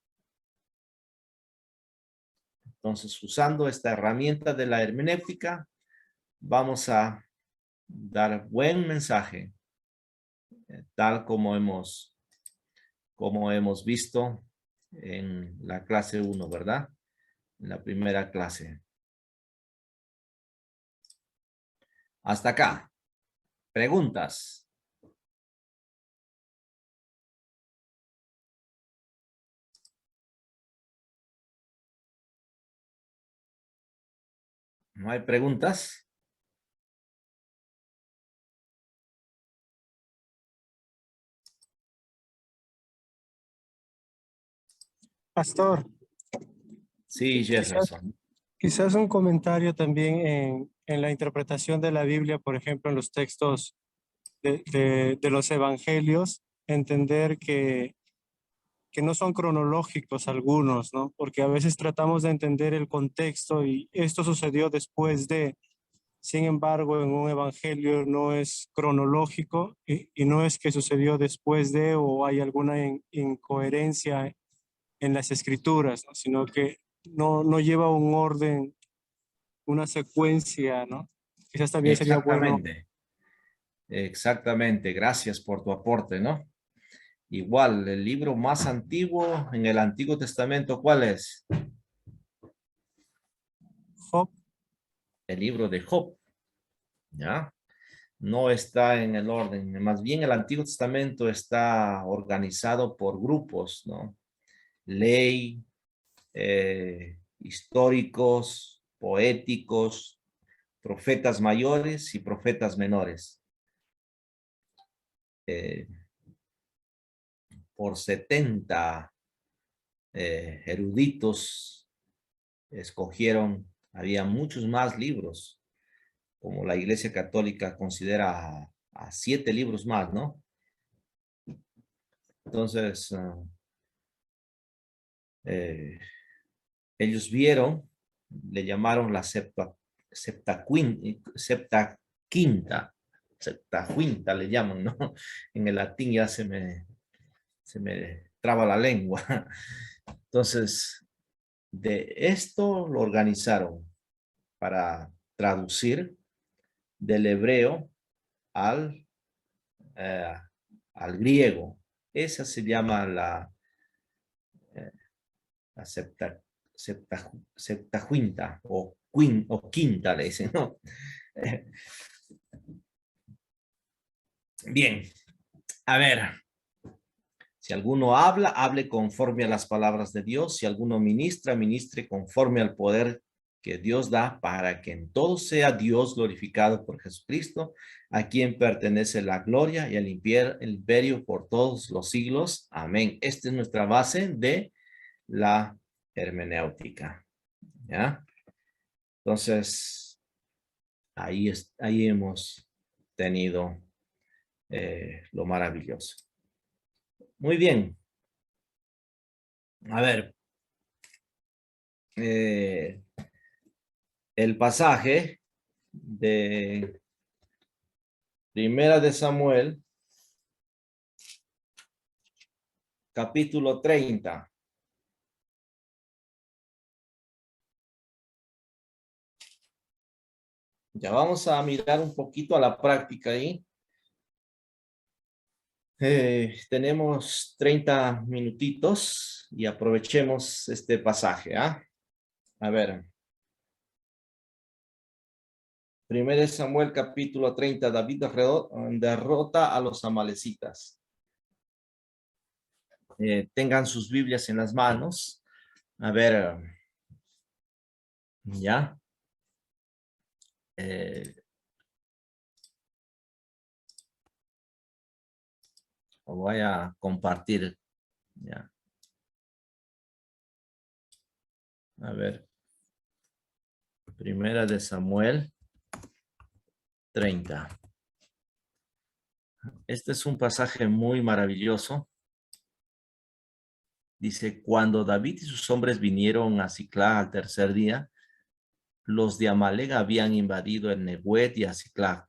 Entonces, usando esta herramienta de la hermenéutica, vamos a dar buen mensaje, tal como hemos visto en la clase 1, ¿verdad? En la primera clase. Hasta acá. ¿Preguntas? ¿No hay preguntas? Pastor, Sí, quizás, Jefferson. quizás un comentario también en la interpretación de la Biblia, por ejemplo, en los textos de los evangelios, entender que no son cronológicos algunos, ¿no? Porque a veces tratamos de entender el contexto y esto sucedió después de, sin embargo, en un evangelio no es cronológico y no es que sucedió después de o hay alguna incoherencia en las escrituras, ¿no? Sino que no lleva un orden, una secuencia, ¿no? Quizás también sería bueno. Exactamente. Exactamente. Gracias por tu aporte, ¿no? Igual, el libro más antiguo en el Antiguo Testamento, ¿cuál es? Job, El libro de Job, ¿ya? No está en el orden. Más bien el Antiguo Testamento está organizado por grupos, ¿no? Ley, históricos, poéticos, profetas mayores y profetas menores. Eh, por 70 eruditos escogieron, había muchos más libros, como la Iglesia Católica considera a 7 libros más, ¿no? Entonces, ellos vieron, le llamaron la septaquinta le llaman, ¿no? En el latín ya se me traba la lengua. Entonces, de esto lo organizaron para traducir del hebreo al, eh, al griego. Esa se llama eh, la septaquinta o quinta, le dicen, ¿no? Bien, a ver, si alguno habla, hable conforme a las palabras de Dios. Si alguno ministra, ministre conforme al poder que Dios da para que en todo sea Dios glorificado por Jesucristo, a quien pertenece la gloria y el imperio por todos los siglos. Amén. Esta es nuestra base de la hermenéutica. ¿Ya? Entonces, ahí hemos tenido lo maravilloso. Muy bien. A ver, el pasaje de Primera de Samuel, capítulo 30. Ya vamos a mirar un poquito a la práctica ahí. Tenemos 30 minutitos y aprovechemos este pasaje, ¿ah? A ver. Primera de Samuel, capítulo 30. David derrota a los amalecitas. Tengan sus Biblias en las manos. A ver, ¿ya? Lo voy a compartir, ¿ya? A ver. Primera de Samuel 30. Este es un pasaje muy maravilloso. Dice, cuando David y sus hombres vinieron a Siclag al tercer día, los de Amalek habían invadido el Neguet y a Siclag,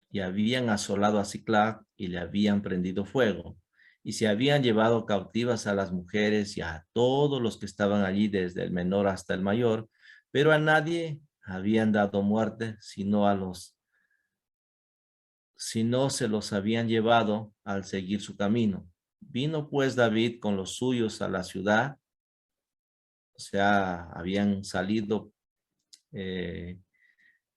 y habían asolado a Siclag y le habían prendido fuego, y se habían llevado cautivas a las mujeres y a todos los que estaban allí, desde el menor hasta el mayor, pero a nadie habían dado muerte, sino se los habían llevado al seguir su camino. Vino pues David con los suyos a la ciudad, o sea, habían salido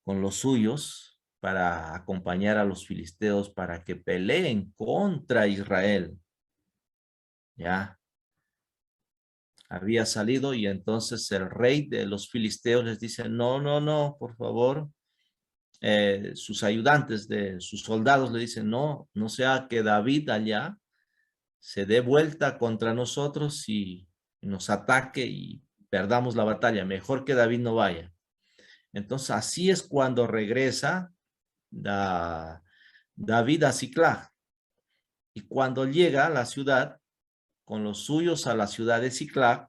con los suyos para acompañar a los filisteos para que peleen contra Israel. Ya había salido y entonces el rey de los filisteos les dice, no, no, no, por favor. Sus ayudantes de sus soldados le dicen, no, no sea que David allá se dé vuelta contra nosotros y nos ataque y perdamos la batalla. Mejor que David no vaya. Entonces así es cuando regresa David a Siclag. Y cuando llega a la ciudad, con los suyos a la ciudad de Siclag,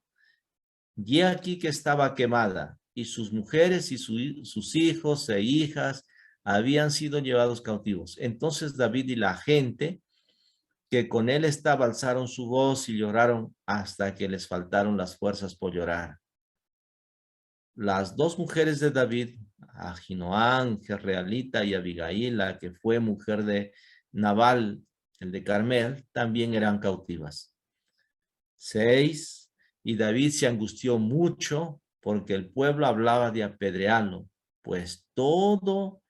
y aquí que estaba quemada, y sus mujeres y sus hijos e hijas habían sido llevados cautivos. Entonces David y la gente que con él estaba alzaron su voz y lloraron hasta que les faltaron las fuerzas por llorar. Las dos mujeres de David, Ahinoam, Jezreelita, y Abigail, la que fue mujer de Nabal, el de Carmel, también eran cautivas. 6. Y David se angustió mucho porque el pueblo hablaba de apedrearlo, pues todo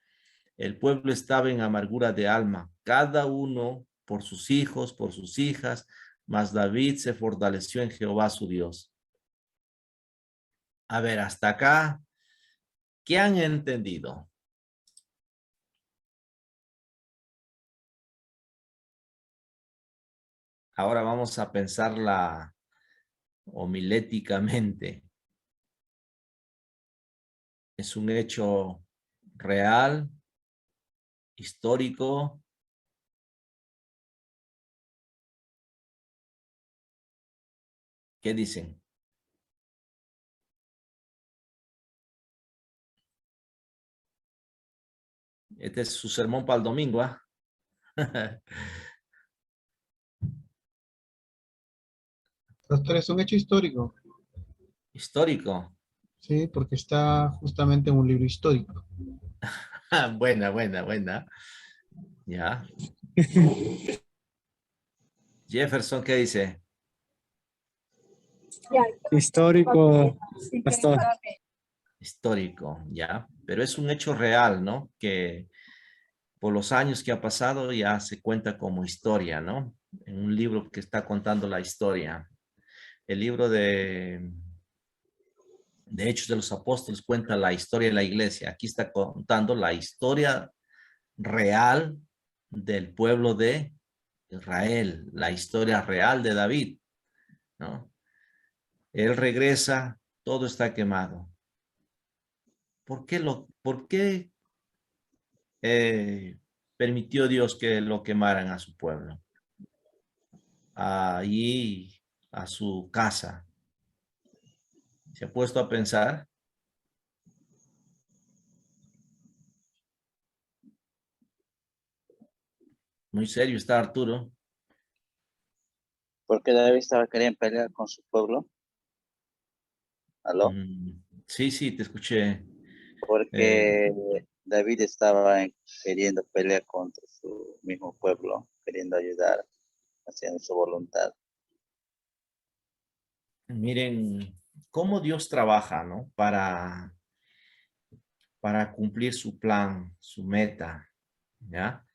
el pueblo estaba en amargura de alma, cada uno por sus hijos, por sus hijas, mas David se fortaleció en Jehová su Dios. A ver, hasta acá, ¿qué han entendido? Ahora vamos a pensarla homiléticamente. Es un hecho real, histórico. ¿Qué dicen? Este es su sermón para el domingo, ¿ah? Pastor, es un hecho histórico, Histórico. ¿sí? Porque está justamente en un libro histórico. Buena, buena, buena. Ya. Jefferson, ¿qué dice? Histórico, pastor. Histórico, ya. Pero es un hecho real, ¿no? Que por los años que ha pasado ya se cuenta como historia, ¿no? En un libro que está contando la historia. El libro de Hechos de los Apóstoles cuenta la historia de la iglesia. Aquí está contando la historia real del pueblo de Israel, la historia real de David, ¿no? Él regresa, todo está quemado. ¿Por qué permitió Dios que lo quemaran a su pueblo? Allí, a su casa. ¿Se ha puesto a pensar? Muy serio está Arturo. Porque David estaba queriendo pelear con su pueblo. ¿Aló? Sí, sí, te escuché. Porque David estaba queriendo pelear contra su mismo pueblo, queriendo ayudar, haciendo su voluntad. Miren cómo Dios trabaja, ¿no? Para cumplir su plan, su meta, ¿ya?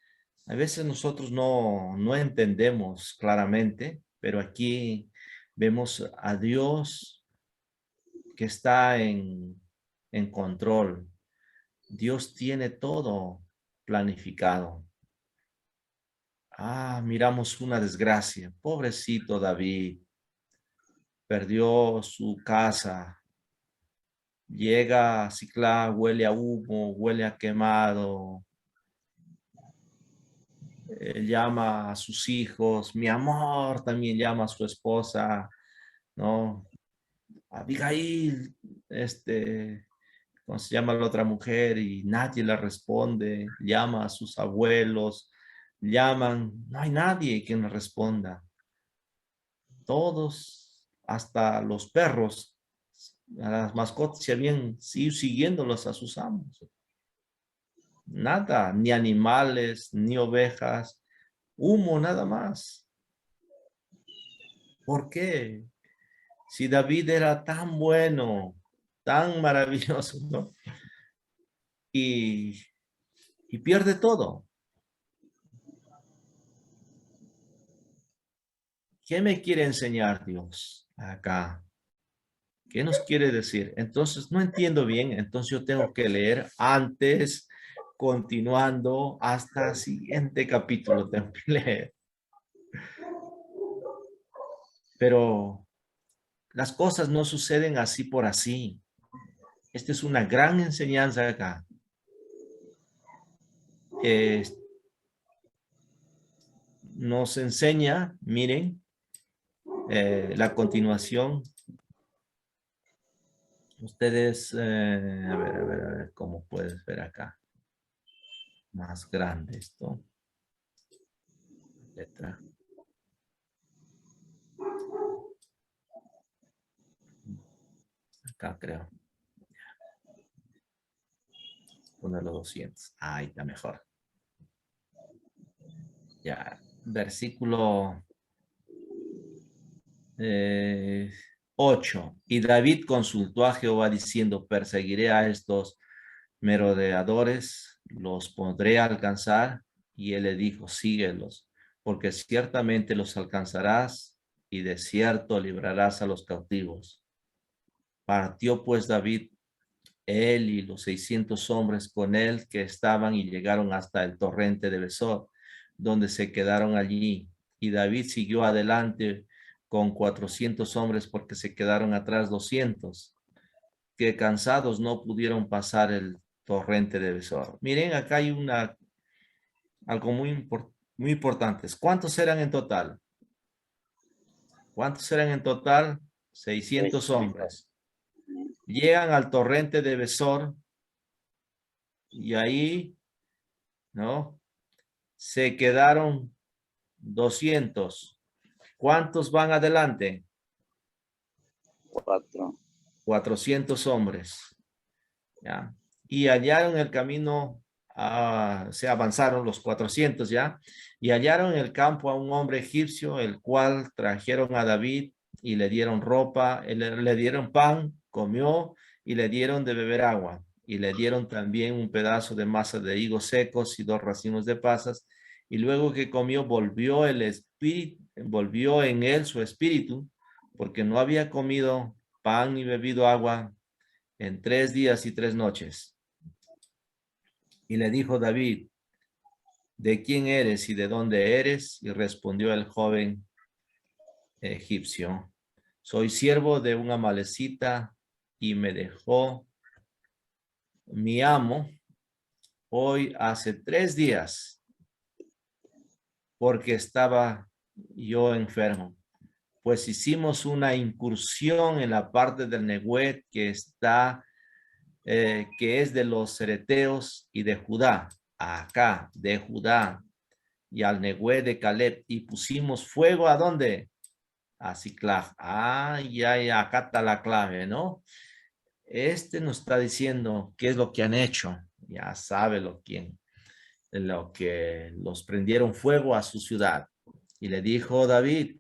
A veces nosotros no entendemos claramente, pero aquí vemos a Dios que está en control. Dios tiene todo planificado. Miramos una desgracia. Pobrecito David. Perdió su casa. Llega a Ciclá, huele a humo, huele a quemado. Llama a sus hijos, mi amor, también llama a su esposa. ¿no? Abigail, ¿cómo se llama la otra mujer? Y nadie le responde, llama a sus abuelos, llaman, no hay nadie quien le responda. Todos, hasta los perros, a las mascotas se habían ido siguiéndolos a sus amos. Nada, ni animales, ni ovejas, humo nada más. ¿Por qué? Si David era tan bueno, tan maravilloso, ¿no? Y pierde todo. ¿Qué me quiere enseñar Dios acá? ¿Qué nos quiere decir? Entonces, no entiendo bien, entonces yo tengo que leer antes, continuando hasta el siguiente capítulo, tengo que leer. Pero las cosas no suceden así por así. Esta es una gran enseñanza acá. Nos enseña, miren, la continuación. Ustedes, a ver, ¿cómo puedes ver acá? Más grande esto. Letra. Acá creo. Ponerlo 200. Ahí está mejor. Ya, versículo 8. Y David consultó a Jehová diciendo, perseguiré a estos merodeadores, los podré alcanzar. Y él le dijo, síguelos, porque ciertamente los alcanzarás y de cierto librarás a los cautivos. Partió pues David, él y los 600 hombres con él que estaban y llegaron hasta el torrente de Besor, donde se quedaron allí. Y David siguió adelante con 400 hombres porque se quedaron atrás 200, que cansados no pudieron pasar el torrente de Besor. Miren, acá hay algo muy importante. ¿Cuántos eran en total? ¿Cuántos eran en total? 600 hombres. Llegan al torrente de Besor y ahí, ¿no? Se quedaron 200. ¿Cuántos van adelante? 4. 400 hombres. ¿Ya? Y hallaron el camino, se avanzaron los 400 ya, y hallaron en el campo a un hombre egipcio, el cual trajeron a David y le dieron ropa, le dieron pan, comió y le dieron de beber agua. Y le dieron también un pedazo de masa de higos secos y 2 racimos de pasas. Y luego que comió, volvió en él su espíritu, porque no había comido pan ni bebido agua en 3 días y 3 noches. Y le dijo David, ¿de quién eres y de dónde eres? Y respondió el joven egipcio, soy siervo de una amalecita y me dejó mi amo hoy hace 3 días porque estaba yo enfermo. Pues hicimos una incursión en la parte del Neguet que está que es de los cereteos y de Judá, acá, de Judá, y al Negüe de Caleb, y pusimos fuego ¿a dónde? A Siclag. Ya, acá está la clave, ¿no? Nos está diciendo qué es lo que han hecho. Ya sabe lo que los prendieron fuego a su ciudad. Y le dijo David,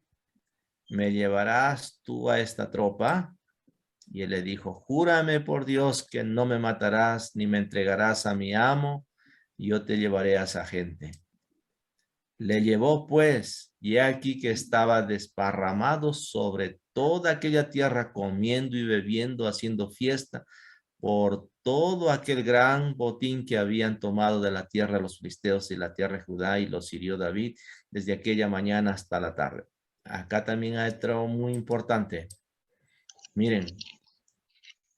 ¿me llevarás tú a esta tropa? Y él le dijo, júrame por Dios que no me matarás ni me entregarás a mi amo, y yo te llevaré a esa gente. Le llevó pues, y aquí que estaba desparramado sobre toda aquella tierra, comiendo y bebiendo, haciendo fiesta por todo aquel gran botín que habían tomado de la tierra los filisteos y la tierra de Judá, y los hirió David desde aquella mañana hasta la tarde. Acá también hay otro muy importante. Miren,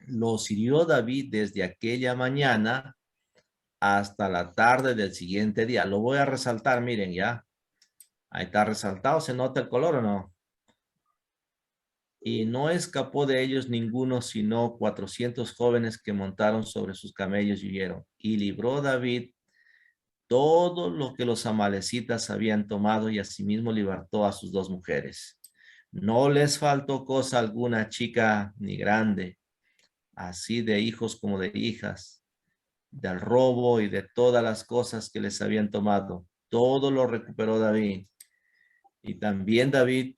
los hirió David desde aquella mañana hasta la tarde del siguiente día. Lo voy a resaltar, miren ya. Ahí está resaltado, ¿se nota el color o no? y no escapó de ellos ninguno, sino 400 jóvenes que montaron sobre sus camellos y huyeron. Y libró David todo lo que los amalecitas habían tomado y asimismo libertó a sus 2 mujeres. No les faltó cosa alguna, chica ni grande, así de hijos como de hijas, del robo y de todas las cosas que les habían tomado. Todo lo recuperó David. Y también David,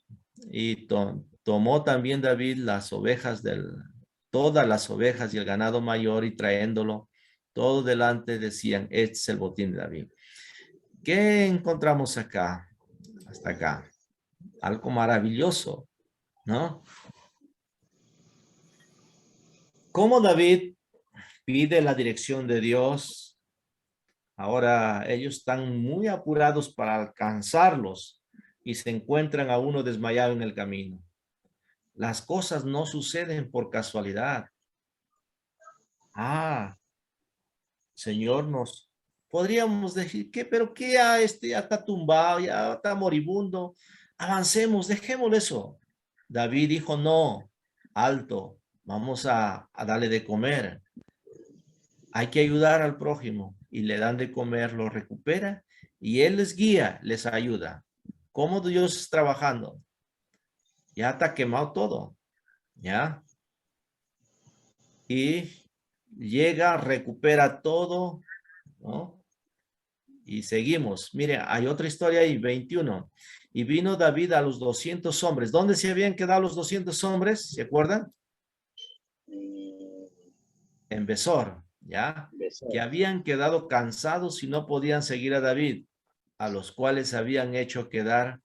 tomó también David las ovejas todas las ovejas y el ganado mayor y trayéndolo todo delante decían, este es el botín de David. ¿Qué encontramos acá? Hasta acá. Algo maravilloso, ¿no? Cómo David pide la dirección de Dios. Ahora ellos están muy apurados para alcanzarlos y se encuentran a uno desmayado en el camino. Las cosas no suceden por casualidad. Señor, podríamos decir que, pero que ya ya está tumbado, ya está moribundo. Avancemos, dejémosle eso. David dijo, no, alto, vamos a darle de comer. Hay que ayudar al prójimo y le dan de comer, lo recupera y él les guía, les ayuda. ¿Cómo Dios está trabajando? Ya está quemado todo, ¿ya? Y llega, recupera todo, ¿no? Y seguimos. Mire, hay otra historia ahí, 21. Y vino David a los 200 hombres. ¿Dónde se habían quedado los 200 hombres? ¿Se acuerdan? En Besor, ¿ya? Que habían quedado cansados y no podían seguir a David, a los cuales habían hecho quedar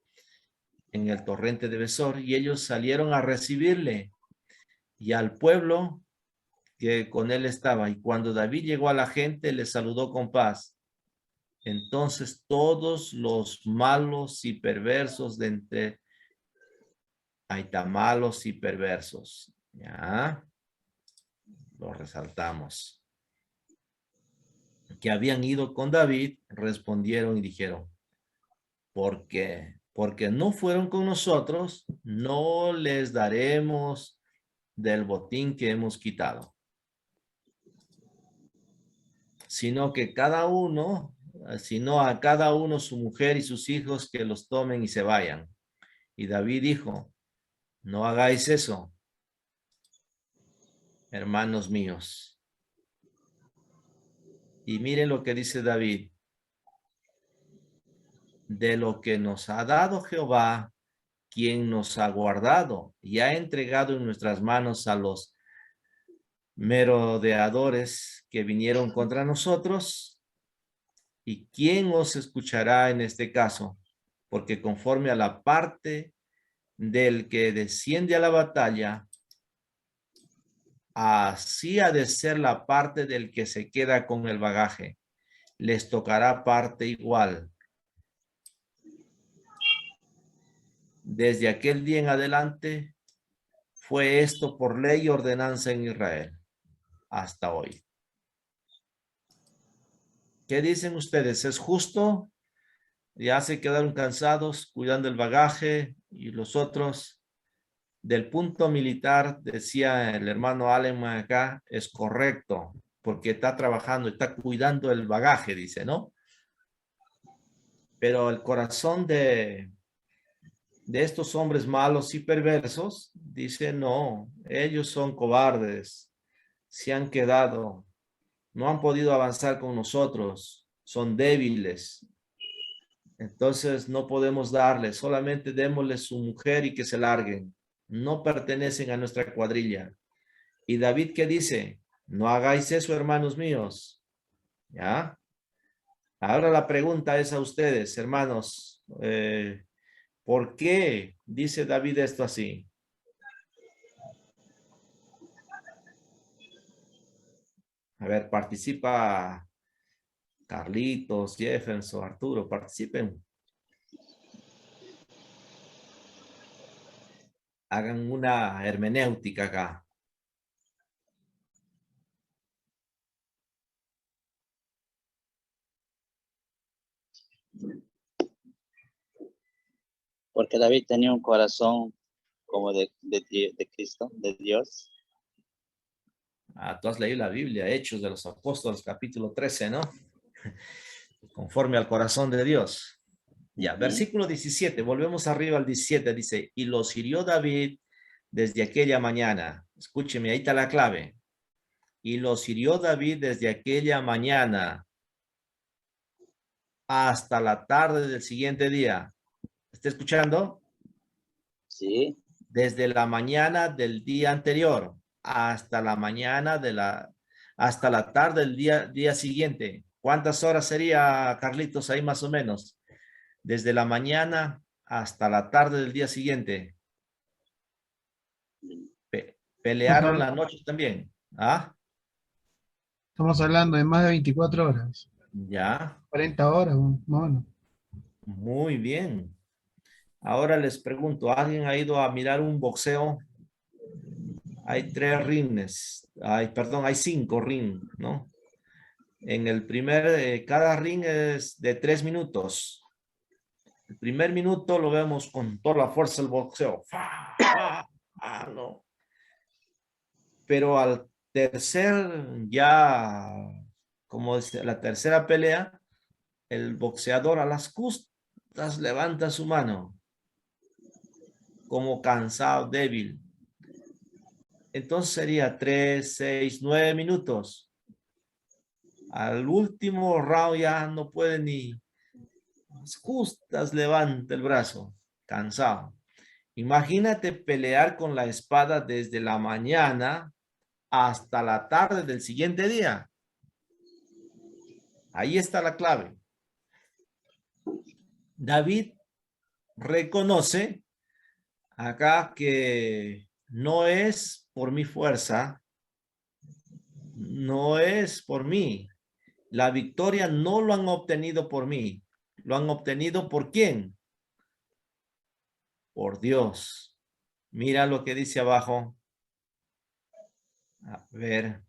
en el torrente de Besor, y ellos salieron a recibirle y al pueblo que con él estaba. Y cuando David llegó a la gente, le saludó con paz. Entonces todos los malos y perversos de entre, ahí está, malos y perversos, ya, lo resaltamos, que habían ido con David, respondieron y dijeron, porque no fueron con nosotros, no les daremos del botín que hemos quitado, sino a cada uno su mujer y sus hijos que los tomen y se vayan. Y David dijo, no hagáis eso, hermanos míos. Y miren lo que dice David. De lo que nos ha dado Jehová, quien nos ha guardado y ha entregado en nuestras manos a los merodeadores que vinieron contra nosotros. ¿Y quién os escuchará en este caso? Porque conforme a la parte del que desciende a la batalla, así ha de ser la parte del que se queda con el bagaje. Les tocará parte igual. Desde aquel día en adelante fue esto por ley y ordenanza en Israel hasta hoy. ¿Qué dicen ustedes? ¿Es justo? Ya se quedaron cansados cuidando el bagaje y los otros. Del punto militar, decía el hermano Aleman acá, es correcto, porque está trabajando, está cuidando el bagaje, dice, ¿no? Pero el corazón de estos hombres malos y perversos, dice, no, ellos son cobardes, se han quedado, no han podido avanzar con nosotros, son débiles. Entonces no podemos darles, solamente démosles su mujer y que se larguen. No pertenecen a nuestra cuadrilla. Y David, ¿qué dice? No hagáis eso, hermanos míos. ¿Ya? Ahora la pregunta es a ustedes, hermanos. ¿Por qué dice David esto así? A ver, participa Carlitos, Jefferson, Arturo, participen. Hagan una hermenéutica acá. Porque David tenía un corazón como de Cristo, de Dios. Tú has leído la Biblia, Hechos de los Apóstoles, capítulo 13, ¿no? Conforme al corazón de Dios. Ya, versículo 17, volvemos arriba al 17, dice, y los hirió David desde aquella mañana. Escúcheme, ahí está la clave. Y los hirió David desde aquella mañana hasta la tarde del siguiente día. ¿Está escuchando? Sí. Desde la mañana del día anterior hasta la mañana hasta la tarde del día siguiente. ¿Cuántas horas sería, Carlitos, ahí más o menos? Desde la mañana hasta la tarde del día siguiente. Pelearon la noche también. ¿Ah? Estamos hablando de más de 24 horas. Ya. 40 horas, más o menos. Muy bien. Ahora les pregunto, ¿alguien ha ido a mirar un boxeo? Hay 3 rines. Hay 5 rings, ¿no? En el cada ring es de 3 minutos. El primer minuto lo vemos con toda la fuerza del boxeo. No. Pero al tercer, como dice, la tercera pelea, el boxeador a las justas levanta su mano como cansado, débil. Entonces sería 3, 6, 9 minutos. Al último round ya no puede ni justas levanta el brazo, cansado. Imagínate pelear con la espada desde la mañana hasta la tarde del siguiente día. Ahí está la clave. David reconoce acá que no es por mi fuerza, no es por mí. La victoria no lo han obtenido por mí. ¿Lo han obtenido por quién? Por Dios. Mira lo que dice abajo. A ver.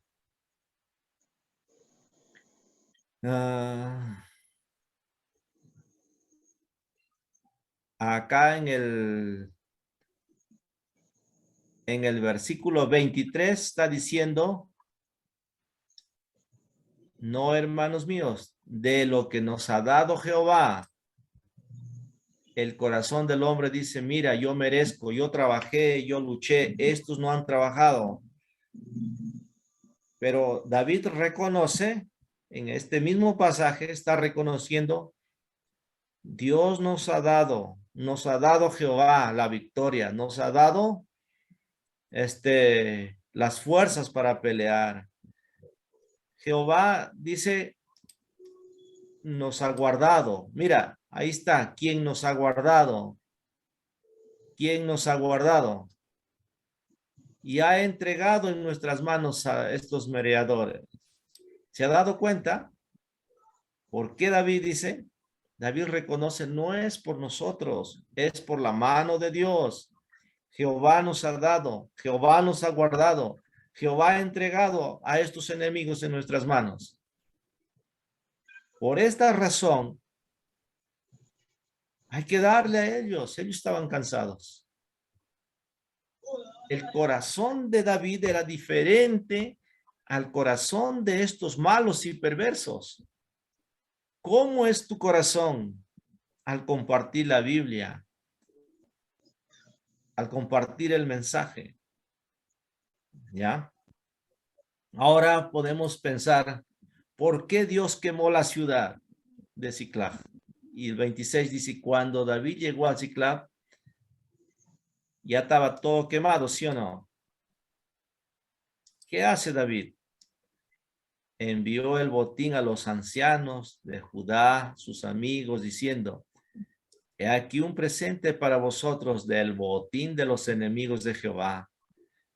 Acá en el versículo 23 está diciendo, no, hermanos míos, de lo que nos ha dado Jehová, el corazón del hombre dice, mira, yo merezco, yo trabajé, yo luché, estos no han trabajado. Pero David reconoce, en este mismo pasaje, está reconociendo, Dios nos ha dado Jehová la victoria, nos ha dado las fuerzas para pelear. Jehová dice, nos ha guardado. Mira, ahí está, ¿quién nos ha guardado? ¿Quién nos ha guardado? Y ha entregado en nuestras manos a estos merodeadores. ¿Se ha dado cuenta? ¿Por qué David dice? David reconoce, no es por nosotros, es por la mano de Dios. Jehová nos ha dado, Jehová nos ha guardado, Jehová ha entregado a estos enemigos en nuestras manos. Por esta razón, hay que darle a ellos estaban cansados. El corazón de David era diferente al corazón de estos malos y perversos. ¿Cómo es tu corazón al compartir la Biblia? Al compartir el mensaje. ¿Ya? Ahora podemos pensar, ¿por qué Dios quemó la ciudad de Siclag? Y el 26 dice, cuando David llegó a Siclag, ya estaba todo quemado, ¿sí o no? ¿Qué hace David? Envió el botín a los ancianos de Judá, sus amigos, diciendo, he aquí un presente para vosotros del botín de los enemigos de Jehová.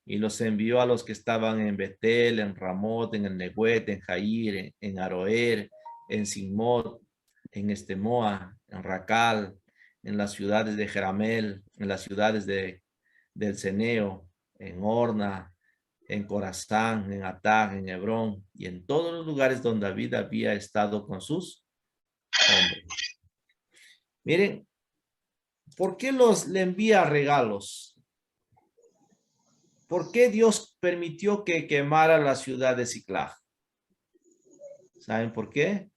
Y los envió a los que estaban en Betel, en Ramot, en el Neguet, en Jair, en Aroer, en Simot, en Estemoa, en Racal, en las ciudades de Jeramel, en las ciudades del Ceneo, en Orna, en Corazán, en Atag, en Hebrón, y en todos los lugares donde David había estado con sus hombres. Miren, ¿por qué le envía regalos? ¿Por qué Dios permitió que quemara la ciudad de Siclag? ¿Saben por qué?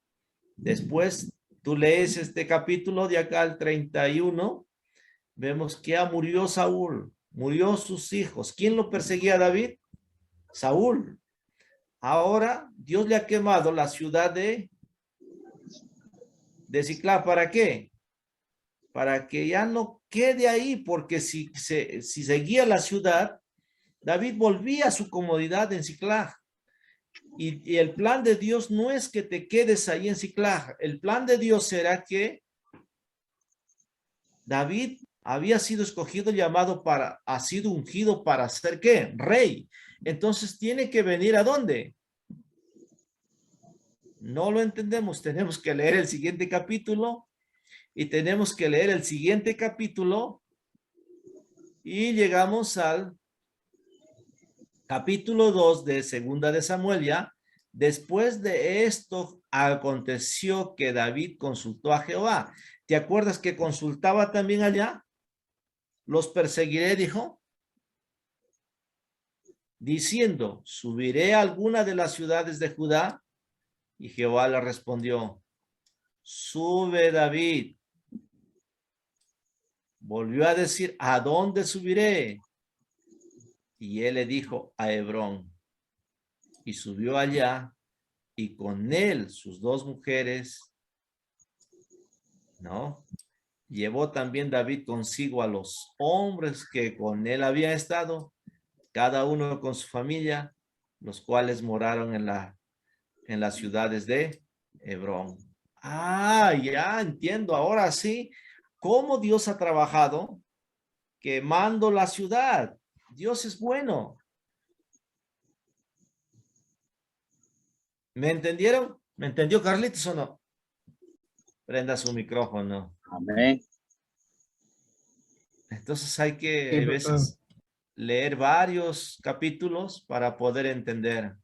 Después tú lees este capítulo de acá al 31, vemos que ya murió Saúl, murió sus hijos. ¿Quién lo perseguía a David? Saúl. Ahora Dios le ha quemado la ciudad de Siclag. ¿Para qué? Para que ya no quede ahí, porque si seguía la ciudad, David volvía a su comodidad en Siclag. Y el plan de Dios no es que te quedes ahí en Siclag. El plan de Dios será que David había sido escogido, llamado para, ha sido ungido para ser ¿qué? Rey. Entonces tiene que venir ¿a dónde? No lo entendemos. Tenemos que leer el siguiente capítulo y tenemos que leer el siguiente capítulo y llegamos al capítulo 2 de Segunda de Samuel ya. Después de esto aconteció que David consultó a Jehová. ¿Te acuerdas que consultaba también allá? Los perseguiré, dijo, diciendo, subiré a alguna de las ciudades de Judá. Y Jehová le respondió, sube David. Volvió a decir, ¿a dónde subiré? Y él le dijo, a Hebrón. Y subió allá, y con él sus dos mujeres, ¿no? Llevó también David consigo a los hombres que con él había estado, cada uno con su familia, los cuales moraron en las ciudades de Hebrón. Ah, ya entiendo, ahora sí, cómo Dios ha trabajado quemando la ciudad. Dios es bueno. ¿Me entendieron? ¿Me entendió Carlitos o no? Prenda su micrófono. Amén. Entonces hay que, Sí, a pastor. veces, leer varios capítulos para poder entender.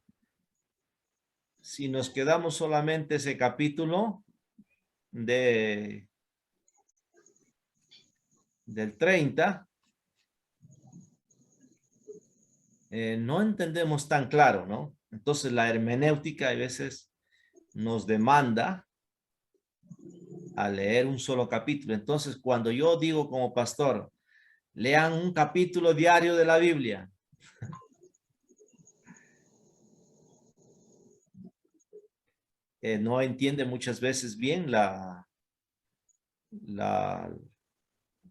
Si nos quedamos solamente ese capítulo del 30, no entendemos tan claro, ¿no? Entonces la hermenéutica a veces nos demanda a leer un solo capítulo. Entonces cuando yo digo como pastor, lean un capítulo diario de la Biblia, no entiende muchas veces bien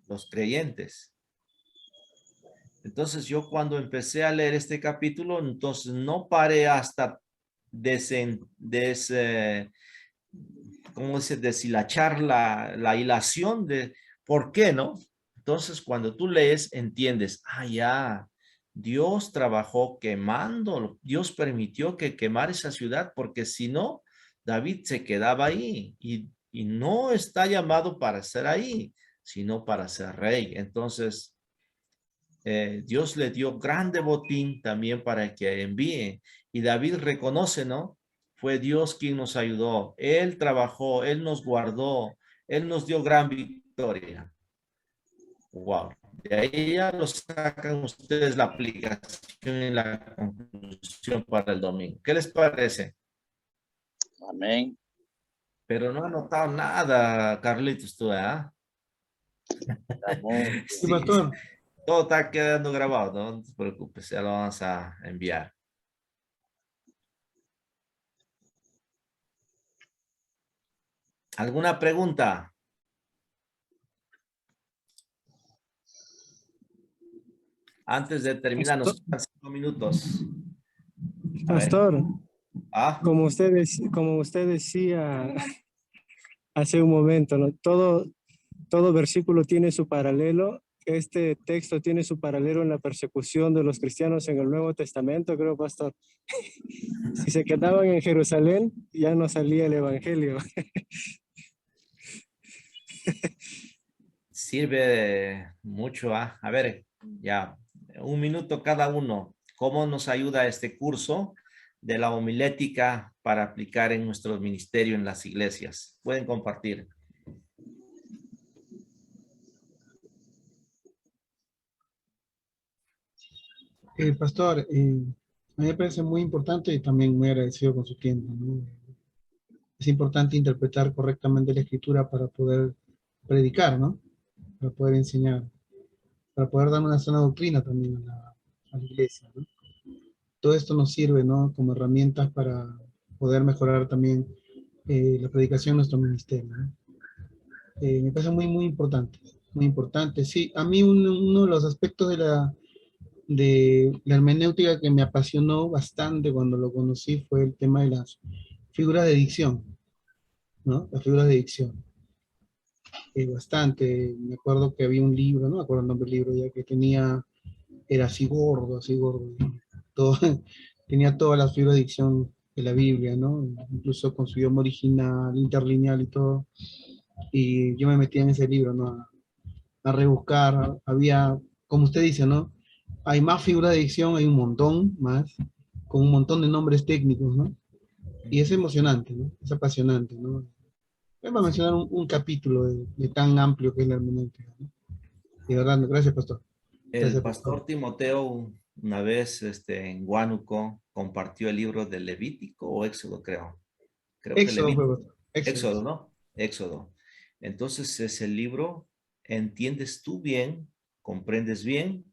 los creyentes. Entonces yo cuando empecé a leer este capítulo, entonces no paré hasta ¿cómo se deshilachar la hilación de por qué, ¿no? Entonces cuando tú lees, entiendes, ya, Dios trabajó quemando, Dios permitió que quemara esa ciudad, porque si no, David se quedaba ahí y no está llamado para ser ahí, sino para ser rey. Entonces, Dios le dio grande botín también para que envíe. Y David reconoce, ¿no? Fue Dios quien nos ayudó. Él trabajó, Él nos guardó, Él nos dio gran victoria. Wow. De ahí ya lo sacan ustedes la aplicación y la conclusión para el domingo. ¿Qué les parece? Amén. Pero no ha notado nada, Carlitos, tú, ¿eh? Está muy Sí, Sí, pastor. todo está quedando grabado, ¿no? No te preocupes, ya lo vamos a enviar. ¿Alguna pregunta? Antes de terminar, nos quedan 5 minutos. A ver. Pastor, Ah, como usted decía hace un momento, ¿no? Todo versículo tiene su paralelo. Este texto tiene su paralelo en la persecución de los cristianos en el Nuevo Testamento, creo, pastor. Si se quedaban en Jerusalén, ya no salía el evangelio. sirve mucho. A ver, ya, 1 minuto cada uno. ¿Cómo nos ayuda este curso de la homilética para aplicar en nuestro ministerio en las iglesias? Pueden compartir. Pastor, a mí me parece muy importante y también muy agradecido con su tiempo, ¿no? Es importante interpretar correctamente la escritura para poder predicar, ¿no? Para poder enseñar, para poder dar una sana doctrina también a la iglesia, ¿no? Todo esto nos sirve, ¿no? Como herramientas para poder mejorar también la predicación de nuestro ministerio, ¿no? Me parece muy, muy importante, muy importante. Sí, a mí uno de los aspectos de la hermenéutica que me apasionó bastante cuando lo conocí fue el tema de las figuras de dicción, ¿no? Las figuras de dicción. Bastante. Me acuerdo que había un libro, no me acuerdo el nombre del libro ya, que tenía, era así gordo, y todo, tenía todas las figuras de dicción de la Biblia, ¿no? Incluso con su idioma original, interlineal y todo. Y yo me metía en ese libro, ¿no? A rebuscar, había, como usted dice, ¿no? Hay más figuras de dicción, hay un montón más, con un montón de nombres técnicos, ¿no? Y es emocionante, ¿no? Es apasionante, ¿no? Voy a mencionar Sí. un capítulo de tan amplio que es la hermenéutica, ¿no? De verdad, gracias, pastor. El Gracias, pastor. pastor Timoteo una vez en Huánuco compartió el libro de Levítico o Éxodo, creo. Creo que Éxodo fue, Levítico. pastor. Éxodo. Éxodo, ¿no? Éxodo. Entonces ese libro, ¿entiendes tú bien? ¿Comprendes bien?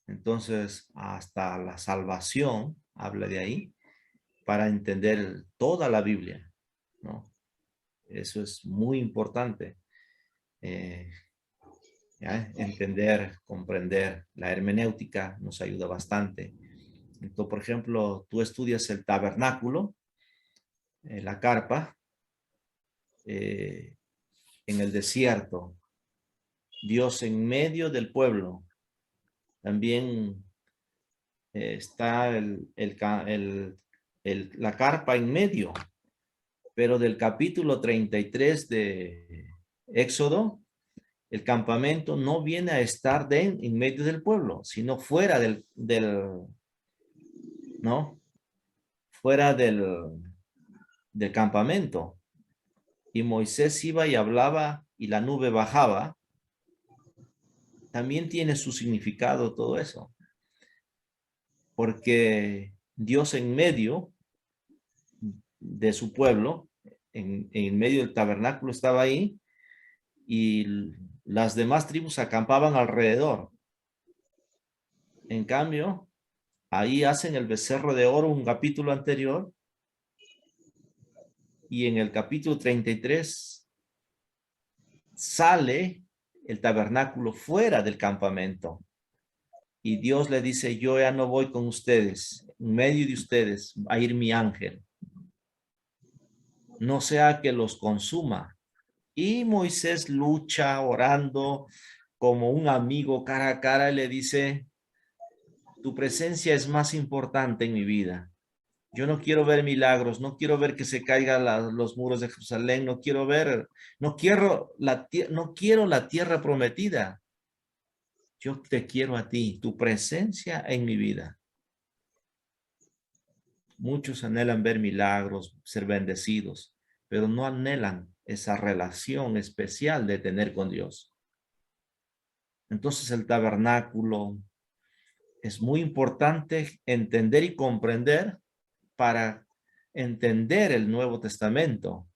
Entonces hasta la salvación habla de ahí para entender toda la Biblia, ¿no? Eso es muy importante. Eh, ¿Ya? Entender, comprender la hermenéutica nos ayuda bastante. Entonces, por ejemplo, tú estudias el tabernáculo, la carpa, eh, en el desierto, Dios en medio del pueblo. También está la carpa en medio, pero del capítulo 33 de Éxodo, el campamento no viene a estar en medio del pueblo, sino fuera ¿no? Fuera del campamento. Y Moisés iba y hablaba y la nube bajaba. También tiene su significado todo eso, porque Dios en medio de su pueblo, en medio del tabernáculo estaba ahí y las demás tribus acampaban alrededor. En cambio, ahí hacen el becerro de oro un capítulo anterior y en el capítulo 33 sale el tabernáculo fuera del campamento y Dios le dice, yo ya no voy con ustedes, en medio de ustedes va a ir mi ángel, no sea que los consuma. Y Moisés lucha orando como un amigo cara a cara y le dice, tu presencia es más importante en mi vida. Yo no quiero ver milagros, no quiero ver que se caigan los muros de Jerusalén, no quiero la tierra prometida. Yo te quiero a ti, tu presencia en mi vida. Muchos anhelan ver milagros, ser bendecidos, pero no anhelan esa relación especial de tener con Dios. Entonces el tabernáculo es muy importante entender y comprender para entender el Nuevo Testamento.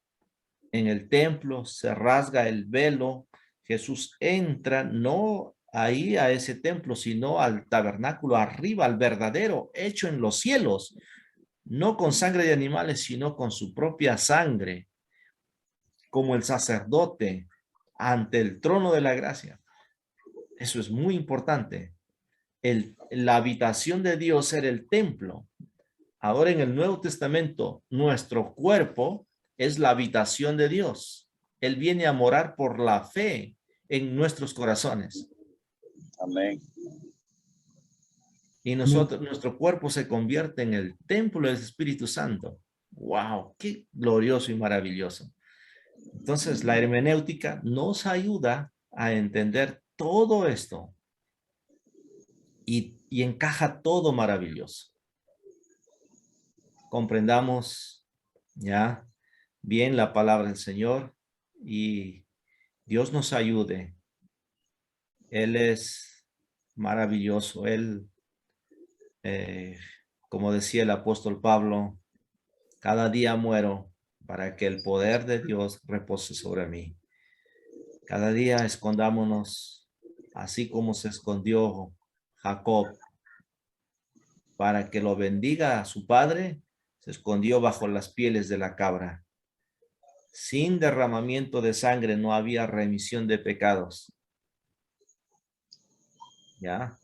En el templo se rasga el velo, Jesús entra no ahí a ese templo, sino al tabernáculo arriba, al verdadero, hecho en los cielos, no con sangre de animales, sino con su propia sangre, como el sacerdote ante el trono de la gracia. Eso es muy importante. La habitación de Dios era el templo. Ahora en el Nuevo Testamento, nuestro cuerpo es la habitación de Dios. Él viene a morar por la fe en nuestros corazones. Amén. Y Amén. nuestro cuerpo se convierte en el templo del Espíritu Santo. ¡Wow! ¡Qué glorioso y maravilloso! Entonces, la hermenéutica nos ayuda a entender todo esto y encaja todo maravilloso. Comprendamos ya bien la palabra del Señor y Dios nos ayude. Él es maravilloso. Él como decía el apóstol Pablo, cada día muero para que el poder de Dios repose sobre mí. Cada día escondámonos, así como se escondió Jacob, para que lo bendiga a su padre, se escondió bajo las pieles de la cabra. Sin derramamiento de sangre no había remisión de pecados. ¿Ya?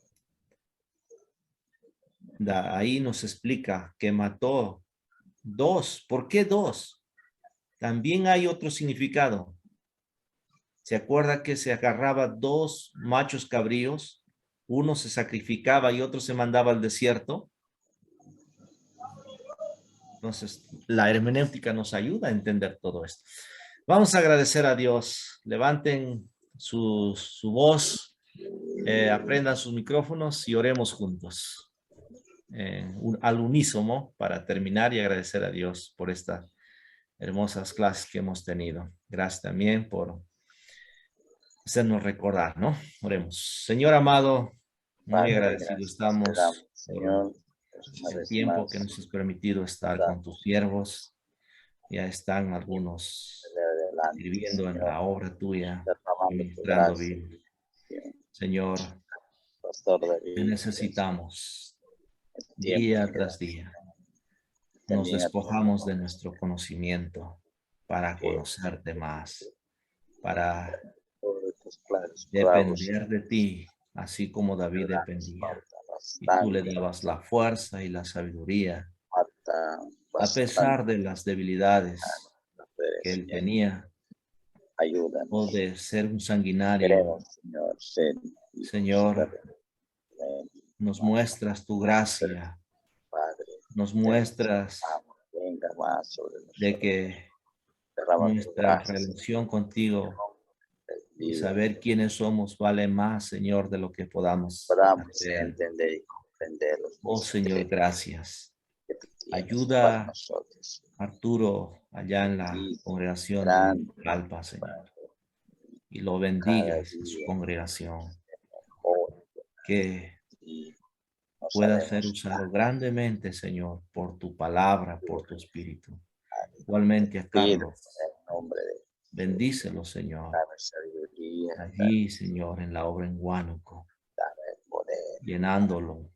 Ahí nos explica que mató dos. ¿Por qué dos? También hay otro significado. ¿Se acuerda que se agarraba dos machos cabríos? Uno se sacrificaba y otro se mandaba al desierto. Entonces, la hermenéutica nos ayuda a entender todo esto. Vamos a agradecer a Dios. Levanten su voz, aprendan sus micrófonos y oremos juntos. Al unísono para terminar y agradecer a Dios por estas hermosas clases que hemos tenido. Gracias también por hacernos recordar, ¿no? Oremos. Señor amado, muy Padre, agradecidos gracias te estamos damos, por Señor, una el vez tiempo más. que nos has permitido estar con tus siervos. Ya están algunos Adelante, sirviendo en Señor, la obra tuya, derramando tu ministrando gracia, bien. Señor, Pastor te David, necesitamos tiempo día que tras das. día. Nos También a despojamos de nuestro conocimiento para conocerte más, para todos tus claros, bravos, depender de ti, así como David grandes, dependía. falta Y tú le bastante, dabas la fuerza y la sabiduría, falta a bastante, pesar de las debilidades que él Señor. tenía, o Ayúdanos. de ser un sanguinario. Queremos, Señor, ser hijos Señor, verdaderamente nos más, muestras tu gracia, Padre. nos Te muestras necesitamos. Venga más sobre de nosotros. que Derrama tu nuestra gracia, relación contigo y vida. saber quiénes somos vale más, Señor, de lo que podamos Podamos hacer. entender y comprender los Oh, Señor, misterios gracias. que tú tienes para Ayuda a nosotros. Arturo allá en la Y congregación de grande, Alpa, Señor, Padre, y lo cada bendigas a su día congregación, mejor que y no pueda ser sabemos usado nada. grandemente, Señor, por tu palabra, por tu espíritu. Te Igualmente a pido Carlos, en el nombre de Jesús. bendícelo, Señor, Dame sabiduría, allí, Señor, en la obra en Huánuco, dame poder, llenándolo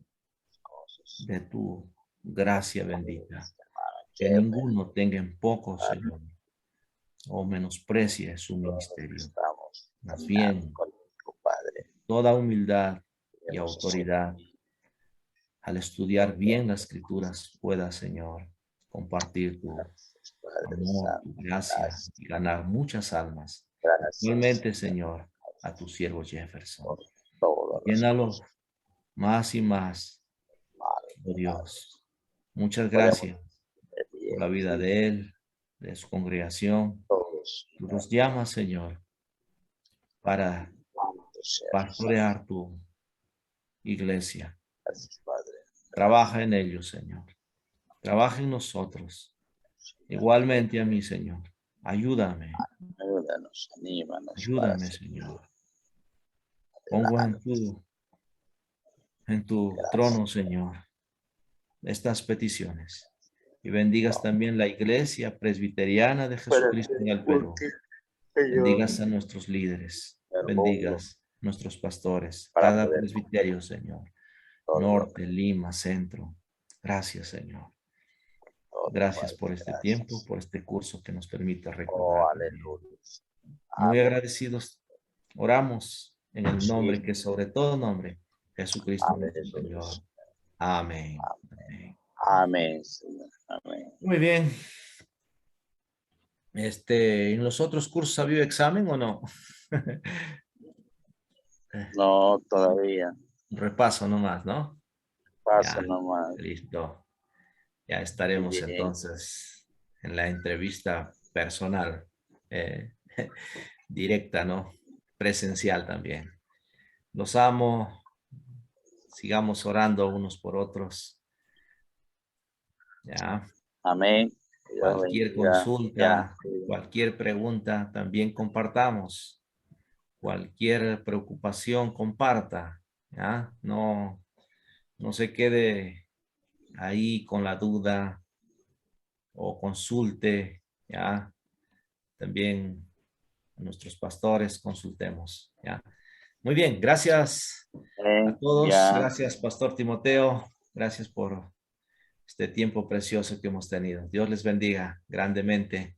cosas. de tu gracia bendita. Que Jeffrey, ninguno tenga en poco, Señor, o menosprecie su ministerio. estamos Más caminando bien, con tu Padre. toda humildad y Queremos autoridad, al estudiar bien las escrituras, pueda, Señor, compartir tu gracias, Padre amor, tu Santo. gracia Gracias, y ganar muchas almas. gracias Igualmente, Señor, a tu siervo por Jefferson. todas las Llénalo cosas más y más, malas. oh Dios. Muchas Podemos gracias por pedir la vida y de él, de su congregación. todos Tú los llamas, Señor, para cuantos sean. pastorear tu iglesia. Gracias, Padre. Trabaja en ellos, Señor. Trabaja en nosotros. Igualmente a mí, Señor. Ayúdame. Ayúdanos, anímanos para Ayúdame, seguir Señor. Pongo adelante. en tu trono, Señor, estas peticiones. Y bendigas también la iglesia presbiteriana de Jesucristo en el Perú. Señor, Bendigas a nuestros líderes. el mundo Bendigas nuestros pastores. para Cada poder presbiterio, Señor. todo, Norte, Lima, Centro. Gracias, Señor. todo, Gracias Padre. por este Gracias. tiempo, por este curso que nos permite Oh, recordar. aleluya. Muy Amén. agradecidos. Oramos en el Sí. nombre que sobre todo nombre, Jesucristo nuestro Aleluya. Señor. Amén. Amén. Amén, Señor. Amén. Muy bien. ¿En los otros cursos ha habido examen o no? No, todavía. Un repaso nomás, ¿no? Pasa Ya, nomás. listo. Ya estaremos Bien. entonces en la entrevista personal, directa, ¿no? Presencial también. Los amo. Sigamos orando unos por otros. Ya. Amén. Dios Cualquier bendiga. Ya. consulta, cualquier pregunta, también compartamos. Cualquier preocupación, comparta. ¿Ya? No no se quede ahí con la duda o consulte, ¿ya? También a nuestros pastores consultemos, ¿ya? Muy bien, gracias a todos. Ya. Gracias, Pastor Timoteo. Gracias por este tiempo precioso que hemos tenido. Dios les bendiga grandemente.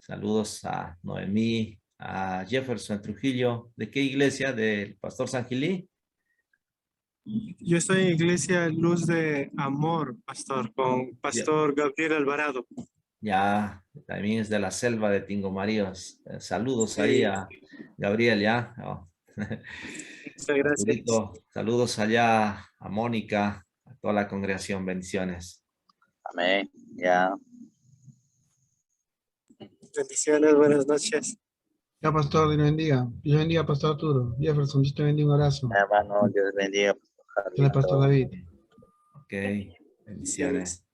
Saludos a Noemí, a Jefferson Trujillo. ¿De qué iglesia? ¿Del Pastor Sangilí? Yo estoy en Iglesia Luz de Amor, pastor, con Pastor Gabriel Alvarado. Ya, también es de la selva de Tingomaríos. Saludos Sí. ahí a Gabriel, ¿ya? Oh. Muchas gracias. Arturito, saludos allá a Mónica, a toda la congregación. Bendiciones. Amén. Ya. Bendiciones, buenas noches. Ya, pastor, Dios le bendiga. Dios bendiga, pastor Arturo. Jefferson, Dios te bendiga, un abrazo. Hermano, Dios bendiga. Que el pastor David. Ok, bendiciones.